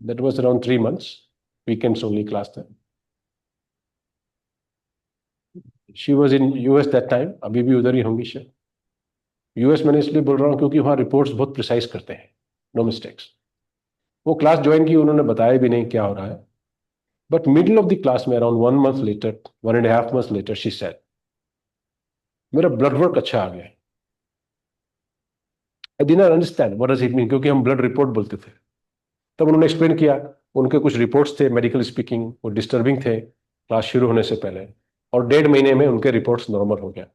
that was around 3 months, weekends only class था। she was in US that time, अभी भी उधर ही होंगी शायद। यूएस मैंने इसलिए बोल रहा हूँ क्योंकि वहाँ रिपोर्ट्स बहुत प्रिसाइज करते हैं, नो मिस्टेक्स। वो क्लास ज्वाइन की, उन्होंने बताया भी नहीं क्या हो रहा है। But middle of the class में around 1 month later, 1.5 months later, she said मेरा ब्लड वर्क अच्छा आ गया। I did not understand what does it mean, क्योंकि हम ब्लड रिपोर्ट बोलते थे। तब उन्होंने एक्सप्लेन किया, उनके कुछ रिपोर्ट्स थे मेडिकल स्पीकिंग, वो डिस्टर्बिंग थे क्लास शुरू होने से पहले, और 1.5 महीने में उनके रिपोर्ट्स नॉर्मल हो गया।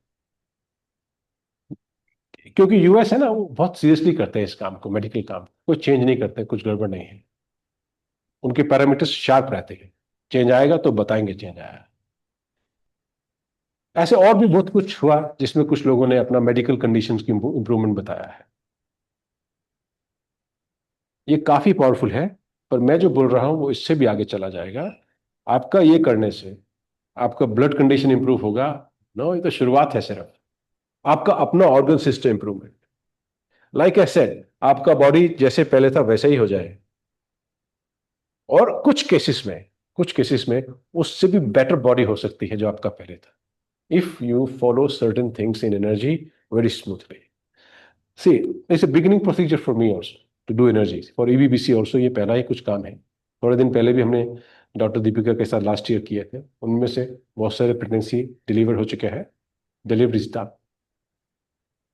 क्योंकि यूएस है ना, वो बहुत सीरियसली करते हैं इस काम को, मेडिकल काम कोई चेंज नहीं करते, कुछ गड़बड़ नहीं है। उनके पैरामीटर्स शार्प रहते हैं, चेंज आएगा तो बताएंगे चेंज आया। ऐसे और भी बहुत कुछ हुआ जिसमें कुछ लोगों ने अपना मेडिकल कंडीशंस की इंप्रूवमेंट बताया है। ये काफी पावरफुल है, पर मैं जो बोल रहा हूं वो इससे भी आगे चला जाएगा। आपका ये करने से आपका ब्लड कंडीशन इंप्रूव होगा। नो, ये तो शुरुआत है सिर्फ। आपका अपना organ system improvement, like I said, आपका बॉडी जैसे पहले था वैसे ही हो जाए, और कुछ केसेस में उससे भी बेटर बॉडी हो सकती है जो आपका पहले था, if you follow certain things in energy very smoothly. See, it's a beginning procedure for me also to do energy for EBBC also. ये पहला ही कुछ काम है। थोड़े दिन पहले भी हमने डॉक्टर दीपिका के साथ लास्ट ईयर किए थे, उनमें से बहुत सारे प्रेगनेंसी डिलीवर हो चुके हैं, डिलीवरी स्टाफ।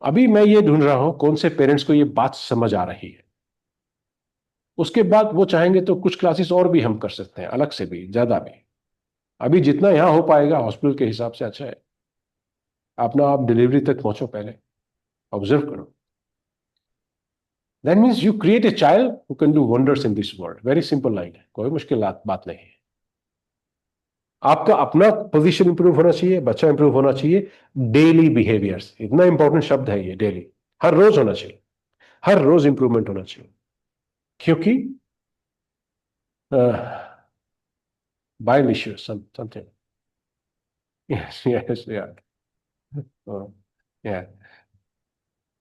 अभी मैं ये ढूंढ रहा हूं कौन से पेरेंट्स को ये बात समझ आ रही है। उसके बाद वो चाहेंगे तो कुछ क्लासेस और भी हम कर सकते हैं, अलग से भी, ज्यादा भी। अभी जितना यहाँ हो पाएगा हॉस्पिटल के हिसाब से अच्छा है। अपना आप डिलीवरी तक पहुंचो, पहले ऑब्जर्व करो। That means you create a child who can do wonders in this world. Very simple line है, कोई मुश्किल बात नहीं है। आपका अपना पोजीशन इंप्रूव होना चाहिए, बच्चा इंप्रूव होना चाहिए। डेली बिहेवियर्स, इतना इंपॉर्टेंट शब्द है ये, डेली, हर रोज होना चाहिए। हर रोज इंप्रूवमेंट होना चाहिए, क्योंकि bile issue something, yes, yes, yeah, yeah,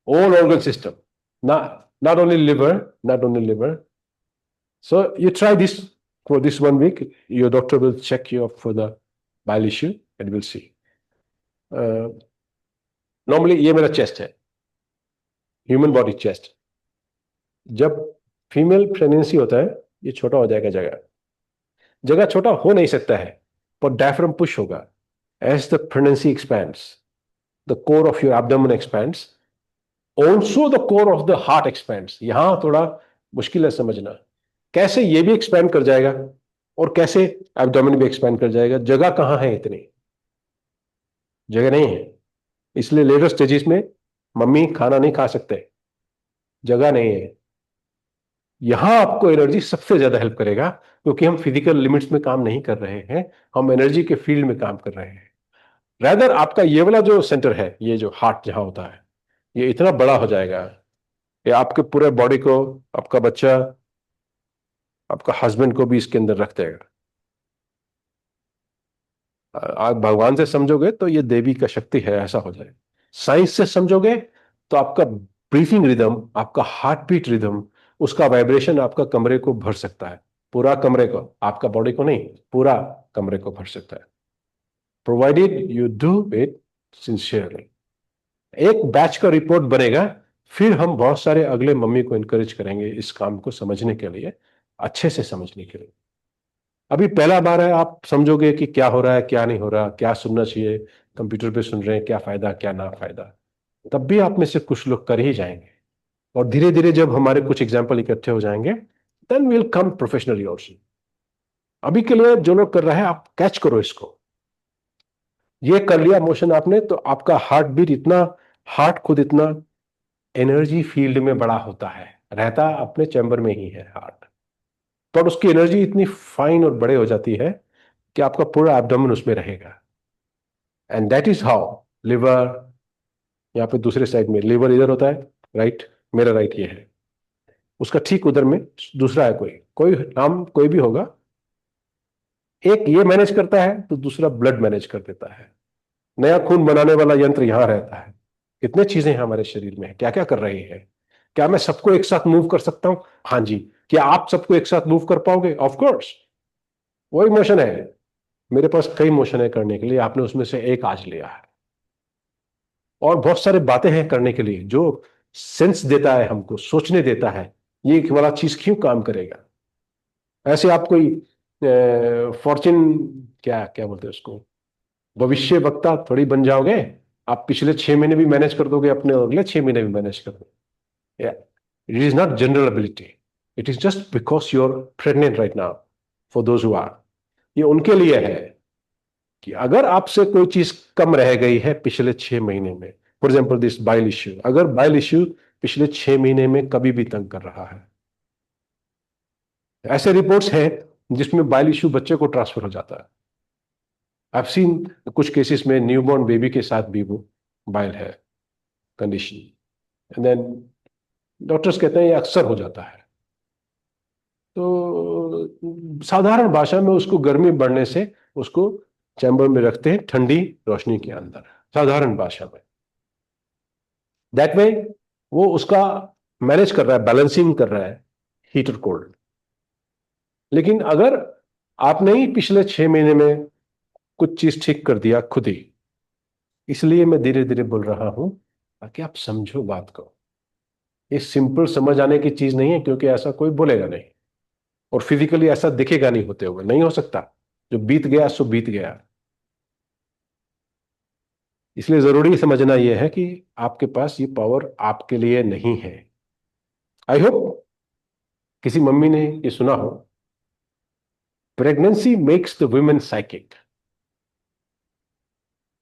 all organ system, not only liver, not only liver. So you try this for this 1 week. Your doctor will check you up for the bile issue and we'll see. Normally ये मेरा chest है, human body chest. जब female pregnancy होता है ये छोटा हो जाएगा, जगह जगह छोटा हो नहीं सकता है, पर डायफ्राम पुश होगा। As the pregnancy expands, the core of your abdomen expands, also the core of the heart expands. यहां थोड़ा मुश्किल है समझना, कैसे ये भी एक्सपैंड कर जाएगा और कैसे एब्डोमेन भी एक्सपैंड कर जाएगा। जगह कहां है, इतनी जगह नहीं है। इसलिए लेटर स्टेजेस में मम्मी खाना नहीं खा सकते, जगह नहीं है। यहां आपको एनर्जी सबसे ज्यादा हेल्प करेगा, क्योंकि हम फिजिकल लिमिट्स में काम नहीं कर रहे हैं, हम एनर्जी के फील्ड में काम कर रहे हैं। रैदर आपका ये वाला जो सेंटर है, ये जो हार्ट जहां होता है, ये इतना बड़ा हो जाएगा, ये आपके पूरे बॉडी को, आपका बच्चा, आपका हस्बैंड को भी इसके अंदर रख देगा। आप भगवान से समझोगे तो ये देवी का शक्ति है, ऐसा हो जाए। साइंस से समझोगे तो आपका ब्रीथिंग रिदम, आपका हार्ट बीट रिदम, उसका वाइब्रेशन आपका कमरे को भर सकता है, पूरा कमरे को, आपका बॉडी को नहीं, पूरा कमरे को भर सकता है, provided you do it sincerely. एक बैच का रिपोर्ट बनेगा, फिर हम बहुत सारे अगले मम्मी को इनकरेज करेंगे इस काम को समझने के लिए, अच्छे से समझने के लिए। अभी पहला बार है, आप समझोगे कि क्या हो रहा है क्या नहीं हो रहा, क्या सुनना चाहिए, कंप्यूटर पे सुन रहे हैं, क्या फायदा क्या ना फायदा, तब भी आप में से कुछ लोग कर ही जाएंगे। और धीरे धीरे जब हमारे कुछ एग्जाम्पल इकट्ठे हो जाएंगे, then will come professionally also. अभी के लिए जो लोग कर रहे हैं, आप कैच करो इसको। ये कर लिया मोशन आपने, तो आपका हार्ट बीट इतना, हार्ट खुद इतना एनर्जी फील्ड में बड़ा होता है, रहता अपने चैम्बर में ही है हार्ट, पर उसकी एनर्जी इतनी फाइन और बड़े हो जाती है कि आपका पूरा एब्डोमेन उसमें रहेगा। And that is how liver, यहाँ पे दूसरे साइड में लिवर इधर होता है, राइट, मेरा राइट ये है, उसका ठीक उधर में दूसरा है, कोई कोई नाम कोई भी होगा, एक ये मैनेज करता है तो दूसरा ब्लड मैनेज कर देता है। नया खून बनाने वाला यंत्र यहां रहता है। कितने चीजें हैं हमारे शरीर में, क्या क्या कर रही है। क्या मैं सबको एक साथ मूव कर सकता हूं? हाँ जी। क्या आप सबको एक साथ मूव कर पाओगे? Of course. वही मोशन है, मेरे पास कई मोशन है करने के लिए, आपने उसमें से एक आज लिया है। और बहुत सारे बातें हैं करने के लिए, जो सेंस देता है हमको, सोचने देता है ये वाला चीज क्यों काम करेगा। ऐसे आप कोई फॉर्च्यून, क्या क्या बोलते हैं उसको, भविष्य वक्ता थोड़ी बन जाओगे। आप पिछले 6 महीने भी मैनेज कर दोगे, अपने अगले 6 महीने भी मैनेज कर दोगे। It is not general ability, it is just because you are pregnant right now. For those who are, ये उनके लिए है कि अगर आपसे कोई चीज कम रह गई है पिछले 6 महीने में, for example this bile issue, अगर बाइल इश्यू पिछले 6 महीने में कभी भी तंग कर रहा है, ऐसे रिपोर्ट्स हैं जिसमें बाइल इश्यू बच्चे को ट्रांसफर हो जाता है। I've seen कुछ केसेस में न्यूबॉर्न बेबी के साथ भी वो बाइल है कंडीशन, एंड देन डॉक्टर्स कहते हैं ये अक्सर हो जाता है। तो साधारण भाषा में उसको गर्मी बढ़ने से उसको चैम्बर में रखते हैं ठंडी रोशनी के अंदर, साधारण भाषा में। दैट वे वो उसका मैनेज कर रहा है, बैलेंसिंग कर रहा है हीट और कोल्ड। लेकिन अगर आपने ही पिछले 6 महीने में कुछ चीज ठीक कर दिया खुद ही, इसलिए मैं धीरे धीरे बोल रहा हूं ताकि आप समझो बात को। ये सिंपल समझ आने की चीज नहीं है, क्योंकि ऐसा कोई बोलेगा नहीं, और फिजिकली ऐसा दिखेगा नहीं, होते हुए नहीं हो सकता। जो बीत गया सो बीत गया। इसलिए जरूरी समझना यह है कि आपके पास ये पावर आपके लिए नहीं है। आई होप किसी मम्मी ने ये सुना हो, pregnancy makes the women psychic.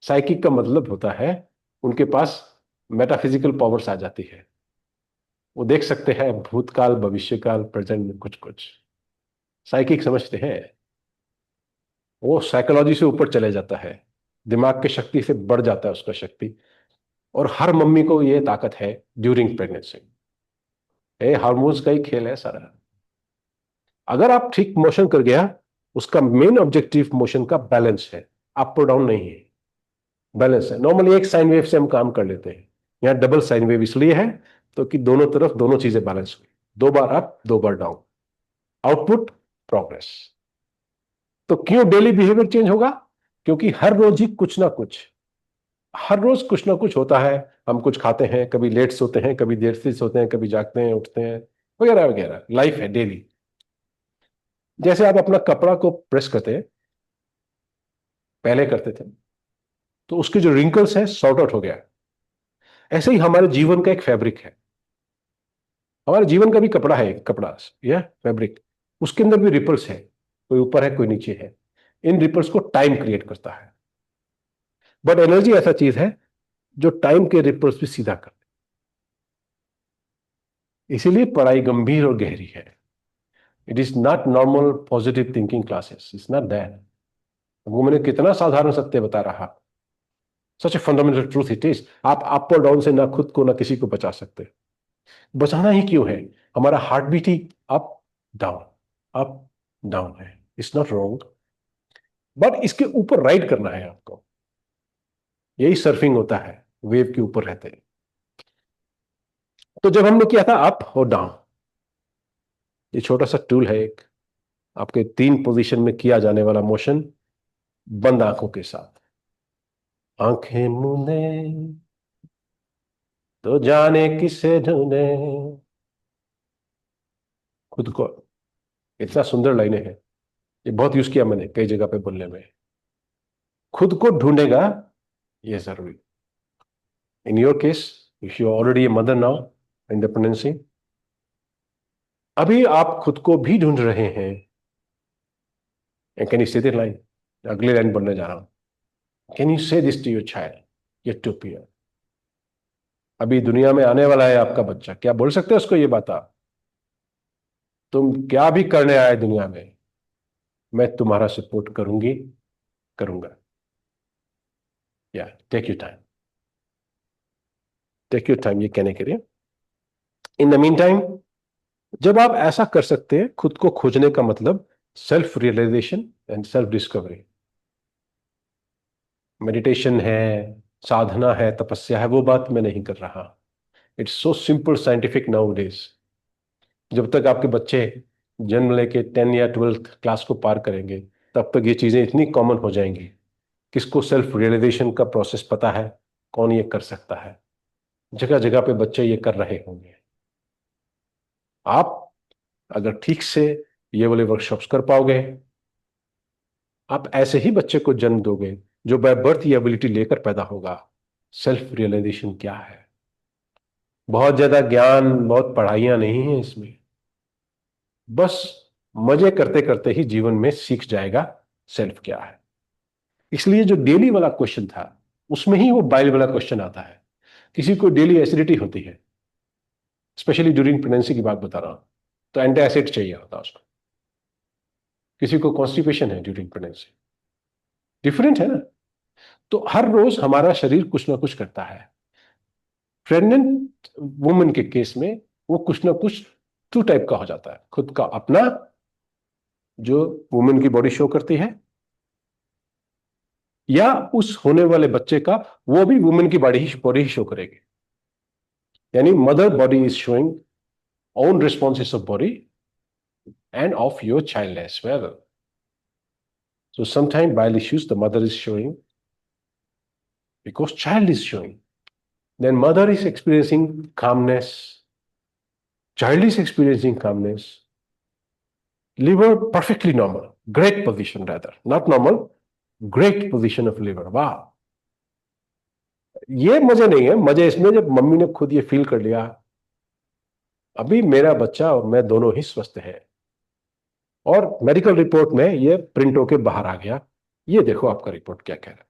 Psychic का मतलब होता है उनके पास मेटाफिजिकल पावर्स आ जाती है, वो देख सकते हैं भूतकाल भविष्यकाल प्रेजेंट में कुछ कुछ। साइकिक समझते हैं, वो साइकोलॉजी से ऊपर चले जाता है, दिमाग की शक्ति से बढ़ जाता है उसका शक्ति। और हर मम्मी को ये ताकत है ड्यूरिंग प्रेगनेंसी। ये हार्मोन्स का ही खेल है सारा। अगर आप ठीक मोशन कर गया, उसका मेन ऑब्जेक्टिव मोशन का बैलेंस है, अप और डाउन नहीं है, बैलेंस है। नॉर्मली एक साइन वेव से हम काम कर लेते हैं, यहाँ डबल साइन वेव इसलिए है तो कि दोनों तरफ दोनों चीजें बैलेंस हुई, 2 बार अप 2 बार डाउन, आउटपुट प्रोग्रेस। तो क्यों डेली बिहेवियर चेंज होगा? क्योंकि हर रोज ही कुछ ना कुछ, हर रोज कुछ ना कुछ होता है। हम कुछ खाते हैं, कभी लेट सोते हैं, कभी देर से सोते हैं, कभी जागते हैं, उठते हैं, वगैरह वगैरह, लाइफ है डेली। जैसे आप अपना कपड़ा को प्रेस करते हैं, पहले करते थे, तो उसके जो रिंकल्स है सॉर्ट आउट हो गया। ऐसे ही हमारे जीवन का एक फैब्रिक है, हमारे जीवन का भी कपड़ा है, कपड़ा या फैब्रिक, उसके अंदर भी रिपल्स है, कोई ऊपर है कोई नीचे है। इन रिपल्स को टाइम क्रिएट करता है। बट एनर्जी ऐसा चीज है जो टाइम के रिपल्स भी सीधा कर, इसीलिए पढ़ाई गंभीर और गहरी है। It is not normal positive thinking classes, it's not that. वो मैंने कितना साधारण सत्य बता रहा, such a fundamental truth it is. आप अप और डाउन से ना खुद को ना किसी को बचा सकते। बचाना ही क्यों है? हमारा हार्ट बीट ही अप डाउन, अप डाउन है। इट्स नॉट रॉन्ग, बट इसके ऊपर राइड करना है आपको। यही सर्फिंग होता है, वेव के ऊपर रहते हैं। तो जब हमने किया था अप और डाउन, ये छोटा सा टूल है एक, आपके 3 पोजीशन में किया जाने वाला मोशन, बंद आंखों के साथ। आंखें मूंदे तो जाने किसे ढूंढे, खुद को। इतना सुंदर लाइनें हैं, ये बहुत यूज किया मैंने कई जगह पे बोलने में। खुद को ढूंढेगा, ये जरूरी। In your case, if you already a mother now in the pregnancy, अभी आप खुद को भी ढूंढ रहे हैं। Can you say this line? अगली लाइन बोलने जा रहा हूं। Can you say this to your child yet to appear? अभी दुनिया में आने वाला है आपका बच्चा, क्या बोल सकते हैं उसको ये बात आप? तुम क्या भी करने आए दुनिया में, मैं तुम्हारा सपोर्ट करूंगी, करूंगा। या take your time, take your time, ये कहने के लिए। इन द मीन टाइम, जब आप ऐसा कर सकते हैं, खुद को खोजने का मतलब self realisation and self discovery. Meditation है, साधना है, तपस्या है, वो बात मैं नहीं कर रहा। It's so simple scientific now days. जब तक आपके बच्चे जन्म लेके 10 या 12th क्लास को पार करेंगे, तब तक ये चीजें इतनी कॉमन हो जाएंगी। किसको सेल्फ रियलाइजेशन का प्रोसेस पता है, कौन ये कर सकता है? जगह जगह पे बच्चे ये कर रहे होंगे। आप अगर ठीक से ये वाले वर्कशॉप्स कर पाओगे, आप ऐसे ही बच्चे को जन्म दोगे जो बाय बर्थ ये एबिलिटी लेकर पैदा होगा। सेल्फ रियलाइजेशन क्या है? बहुत ज्यादा ज्ञान, बहुत पढ़ाइयां नहीं है इसमें, बस मजे करते करते ही जीवन में सीख जाएगा सेल्फ क्या है। इसलिए जो डेली वाला क्वेश्चन था, उसमें ही वो बाइल वाला क्वेश्चन आता है। किसी को डेली एसिडिटी होती है, स्पेशली ड्यूरिंग प्रेगनेंसी की बात बता रहा हूं, तो एंटी एसिड चाहिए होता है उसको। किसी को कॉन्स्टिपेशन है ड्यूरिंग प्रेगनेंसी, डिफरेंट है ना। तो हर रोज हमारा शरीर कुछ ना कुछ करता है। प्रेग्नेंट वुमेन के केस में वो कुछ ना कुछ 2 टाइप का हो जाता है। खुद का अपना, जो वुमेन की बॉडी शो करती है, या उस होने वाले बच्चे का, वो भी वुमेन की बॉडी ही शो करेगी। यानी mother body is showing own responses of body and of your child as well. So sometimes bile issues the mother is showing because child is showing. Then mother is experiencing calmness, child is experiencing calmness. Liver perfectly normal, great position rather, not normal, great position of liver. वाह, ये मजे नहीं है। मजे इसमें जब mummy ने खुद ये फील कर लिया, अभी मेरा बच्चा और मैं दोनों ही स्वस्थ हैं, और मेडिकल रिपोर्ट में ये प्रिंट होके बाहर आ गया, ये देखो आपका रिपोर्ट क्या कह रहा है।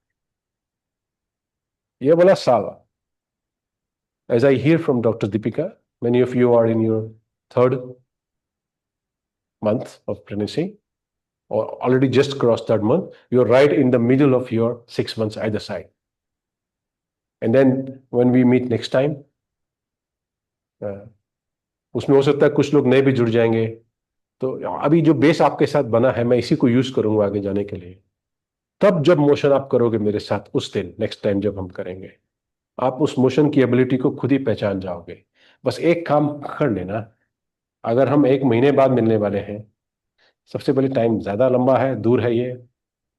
ये बोला साल, as I hear from Dr. Deepika, many of you are in your 3rd month of pregnancy, or already just crossed 3rd month. You're right in the middle of your 6 months either side. And then when we meet next time, उसमें हो सकता है कुछ लोग नए भी जुड़ जाएंगे। तो अभी जो बेस आपके साथ बना है मैं इसी को यूज करूंगा आगे जाने के लिए। तब जब मोशन आप करोगे मेरे साथ उस दिन नेक्स्ट टाइम जब हम करेंगे, आप उस मोशन की एबिलिटी को खुद ही पहचान जाओगे। बस एक काम कर लेना, अगर हम एक महीने बाद मिलने वाले हैं, सबसे पहले टाइम ज्यादा लंबा है, दूर है ये,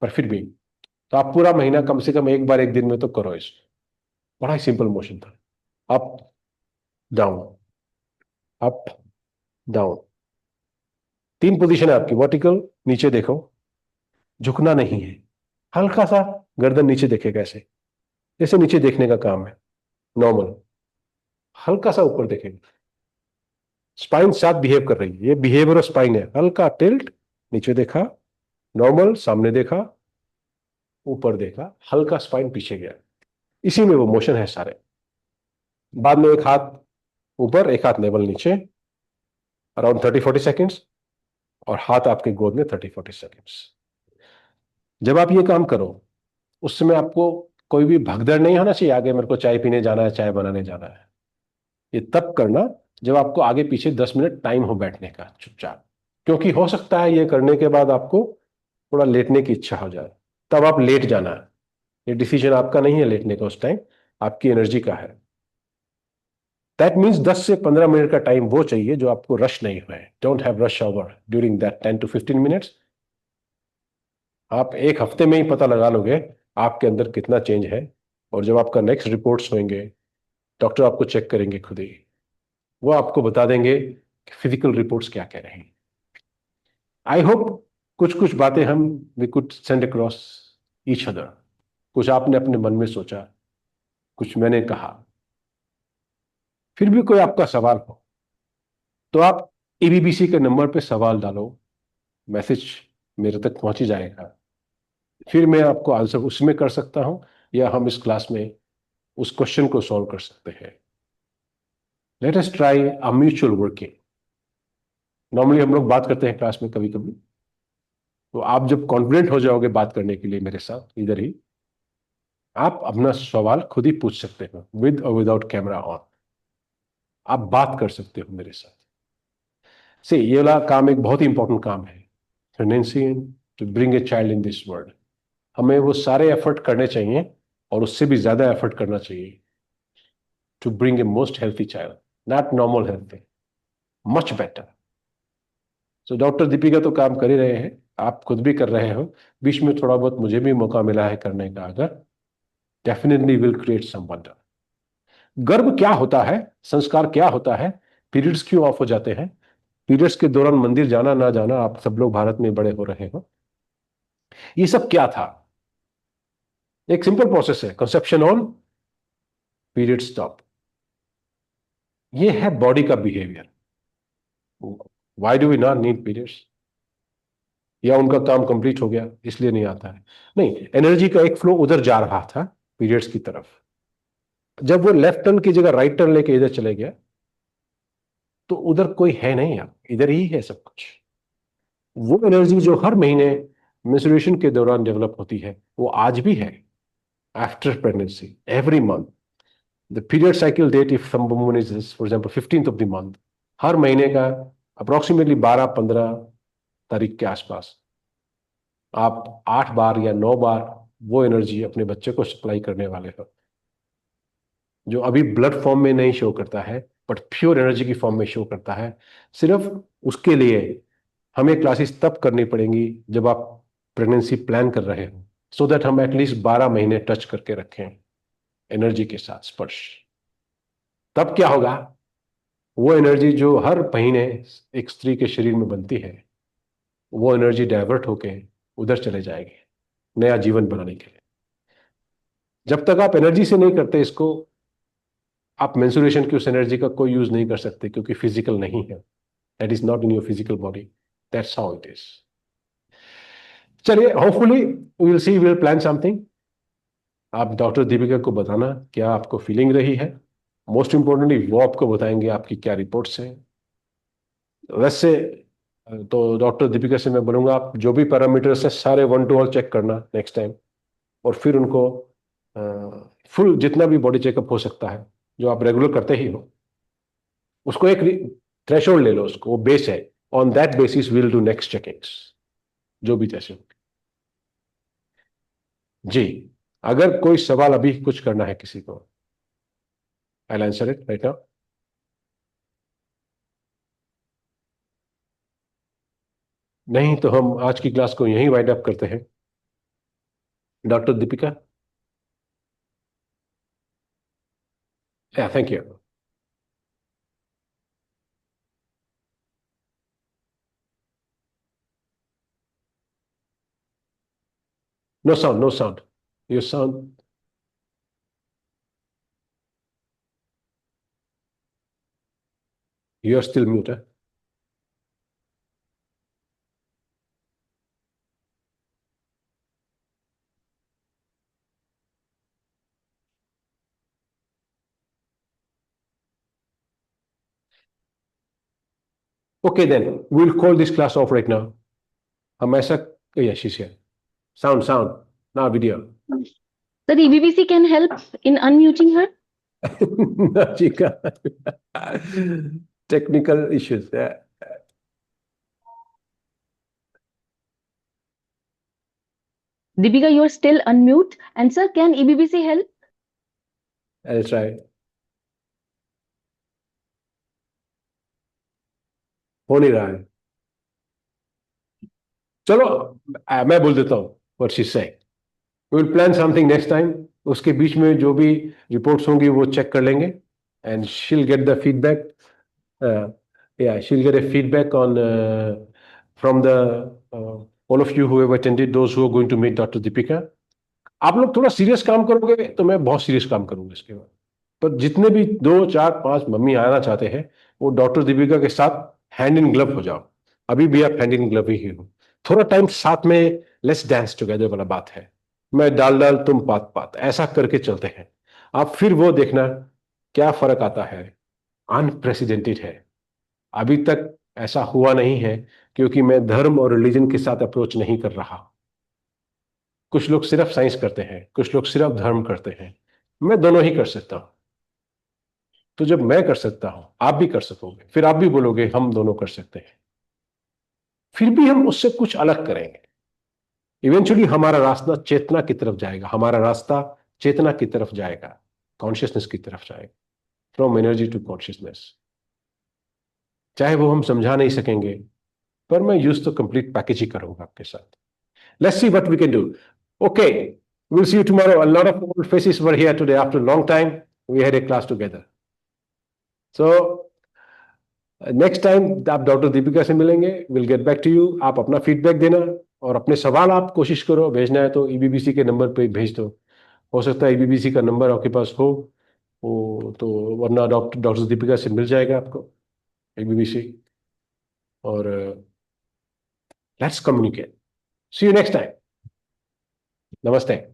पर फिर भी तो आप पूरा महीना कम से कम एक बार एक दिन में तो करो इसको। बड़ा ही सिंपल मोशन था। Up, down, up, down. तीन पोजीशन है आपकी, वर्टिकल, नीचे देखो, झुकना नहीं है, हल्का सा गर्दन नीचे देखेगा ऐसे, जैसे नीचे देखने का काम है, नॉर्मल, हल्का सा ऊपर देखेगा। स्पाइन साथ बिहेव कर रही है, ये बिहेवियर ऑफ स्पाइन है, हल्का टिल्ट, नीचे देखा, नॉर्मल, सामने देखा, ऊपर देखा, हल्का स्पाइन पीछे गया। इसी में वो मोशन है सारे। बाद में एक हाथ ऊपर, एक हाथ लेवल नीचे, अराउंड 30-40 सेकेंड्स, और हाथ आपके गोद में 30-40 सेकेंड्स। जब आप ये काम करो, उस समय आपको कोई भी भगदड़ नहीं होना चाहिए आगे मेरे को चाय पीने जाना है, चाय बनाने जाना है। ये तब करना जब आपको आगे पीछे 10 मिनट टाइम हो बैठने का चुपचाप, क्योंकि हो सकता है ये करने के बाद आपको थोड़ा लेटने की इच्छा हो जाए, तब आप लेट जाना है। ये डिसीजन आपका नहीं है लेटने का उस टाइम, आपकी एनर्जी का है। दैट मीन्स 10 से 15 मिनट का टाइम वो चाहिए जो आपको रश नहीं हुआ है। Don't have rush hour during that 10 to 15 minutes. आप एक हफ्ते में ही पता लगा लोगे आपके अंदर कितना चेंज है। और जब आपका नेक्स्ट रिपोर्ट्स होंगे, डॉक्टर आपको चेक करेंगे खुद ही, वो आपको बता देंगे कि फिजिकल रिपोर्ट्स क्या कह रहे हैं। आई होप कुछ कुछ बातें हम we could send across each other. कुछ आपने अपने मन में सोचा, कुछ मैंने कहा। फिर भी कोई आपका सवाल हो तो आप ईबीबीसी के नंबर पे सवाल डालो, मैसेज मेरे तक पहुंच ही जाएगा। फिर मैं आपको आंसर उसमें कर सकता हूं, या हम इस क्लास में उस क्वेश्चन को सॉल्व कर सकते हैं। Let us try a mutual working. Normally हम लोग बात करते हैं क्लास में कभी कभी, तो आप जब कॉन्फिडेंट हो जाओगे बात करने के लिए मेरे साथ इधर ही, आप अपना सवाल खुद ही पूछ सकते हो, विद और विदाउट कैमरा ऑन। आप बात कर सकते हो मेरे साथ से। ये वाला काम एक बहुत ही इंपॉर्टेंट काम है financial, to bring a child in this world. हमें वो सारे एफर्ट करने चाहिए, और उससे भी ज्यादा एफर्ट करना चाहिए, to bring a most healthy child, not normal healthy, much better. So doctor Deepika तो काम कर ही रहे हैं, आप खुद भी कर रहे हो, बीच में थोड़ा बहुत मुझे भी मौका मिला है करने का, अगर definitely will create some wonder. गर्भ क्या होता है, संस्कार क्या होता है, पीरियड्स क्यों ऑफ हो जाते हैं, पीरियड्स के दौरान मंदिर जाना ना जाना, आप सब लोग भारत में बड़े हो रहे हो, ये सब क्या था। एक सिंपल प्रोसेस है, कंसेप्शन ऑन, पीरियड स्टॉप। ये है बॉडी का behaviour. Why do we not need periods, या उनका काम कंप्लीट हो गया इसलिए नहीं आता है। नहीं, एनर्जी का एक फ्लो उधर जा रहा था पीरियड्स की तरफ, जब वो लेफ्ट टर्न की जगह राइट टर्न लेके इधर चले गया, तो उधर कोई है नहीं, यार इधर ही है सब कुछ। वो एनर्जी जो हर महीने मेंस्ट्रुएशन के दौरान डेवलप होती है, वो आज भी है। After pregnancy every month, the period cycle date if some woman is for example 15th of the month, हर महीने का अप्रोक्सीमेटली 12-15 तारीख के आसपास आप 8 बार या 9 बार वो एनर्जी अपने बच्चे को सप्लाई करने वाले हो, जो अभी ब्लड फॉर्म में नहीं शो करता है, बट प्योर एनर्जी की फॉर्म में शो करता है। सिर्फ उसके लिए हमें क्लासेस तब करनी पड़ेंगी जब आप प्रेगनेंसी प्लान कर रहे हो, सो दैट हम एटलीस्ट 12 महीने टच करके रखें एनर्जी के साथ स्पर्श। तब क्या होगा, वो एनर्जी जो हर महीने एक स्त्री के शरीर में बनती है, वो एनर्जी डाइवर्ट होके उधर चले जाएगी नया जीवन बनाने के लिए। जब तक आप एनर्जी से नहीं करते इसको, आप मेंसुरेशन की उस एनर्जी का कोई यूज नहीं कर सकते, क्योंकि फिजिकल नहीं है। That is not in your physical body, that's how it is. चलिए, hopefully we will see, will plan something. आप डॉक्टर दीपिका को बताना क्या आपको फीलिंग रही है, मोस्ट इंपॉर्टेंटली वो आपको बताएंगे आपकी क्या रिपोर्ट्स हैं। वैसे तो डॉक्टर दीपिका से मैं बोलूंगा आप जो भी पैरामीटर्स है सारे 1 to 1 चेक करना नेक्स्ट टाइम, और फिर उनको फुल जितना भी बॉडी चेकअप हो सकता है, जो आप रेगुलर करते ही हो, उसको एक थ्रेशोल्ड ले लो उसको, वो बेस है। On that basis will do next checkings, जो भी जैसे हो। जी, अगर कोई सवाल अभी कुछ करना है किसी को, I answer it right now. नहीं तो हम आज की क्लास को यहीं वाइंड अप करते हैं। Doctor Deepika. Yeah, thank you. No sound, no sound. You sound. You are still mute. Okay then, will call this class off right now. हम ऐसा, yes, sound, sound, now video. Sir, EBBC can help in unmuting her. No, chica. Technical issues. Yeah. Deepika, you are still unmute. And sir, can EBBC help? I'll try. हो नहीं रहा है। चलो, मैं बोल देता हूँ what she said. We'll plan something next time. उसके बीच में जो भी रिपोर्ट्स होंगी वो चेक कर लेंगे, and she'll get the feedback. Yeah, she'll get a feedback on from the all of you who have attended, those who are going to meet Dr. Deepika. आप लोग थोड़ा सीरियस काम करोगे तो मैं बहुत सीरियस काम करूंगा इसके बाद। पर जितने भी 2 4 5 मम्मी आना चाहते हैं, वो डॉक्टर दीपिका के साथ हैंड इन ग्लव हो जाओ। अभी भी आप हैंड इन ग्लव ही हो। थोड़ा टाइम साथ में लेट्स डांस टुगेदर वाला बात है। मैं डाल डाल तुम पात पात, ऐसा करके चलते हैं। आप फिर वो देखना क्या फर्क आता है। अनप्रेसिडेंटेड है। अभी तक ऐसा हुआ नहीं है, क्योंकि मैं धर्म और रिलीजन के साथ अप्रोच नहीं कर रहा। कुछ लोग सिर्फ साइंस करते हैं, कुछ लोग सिर्फ धर्म करते हैं। मैं दोनों ही कर सकता हूं। तो जब मैं कर सकता हूं, आप भी कर सकोगे, फिर आप भी बोलोगे हम दोनों कर सकते हैं। फिर भी हम उससे कुछ अलग करेंगे। इवेंचुअली हमारा रास्ता चेतना की तरफ जाएगा, हमारा रास्ता चेतना की तरफ जाएगा, कॉन्शियसनेस की तरफ जाएगा। From energy to consciousness. चाहे वो हम समझा नहीं सकेंगे, पर मैं यूज तो कंप्लीट पैकेज ही करूंगा आपके साथ। Let's see what we can do. Okay, we'll see you tomorrow. A lot of old faces were here today. After a long time, we had a class together. So next time आप doctor Deepika से मिलेंगे, will get back to you. आप अपना feedback देना, और अपने सवाल आप कोशिश करो भेजना है तो ईबीबीसी के नंबर पे भेज दो। हो सकता है ईबीबीसी का नंबर आपके पास हो, वो तो, वरना डॉक्टर डॉक्टर दीपिका से मिल जाएगा आपको, ईबीबीसी। और let's communicate. See you next time. नमस्ते।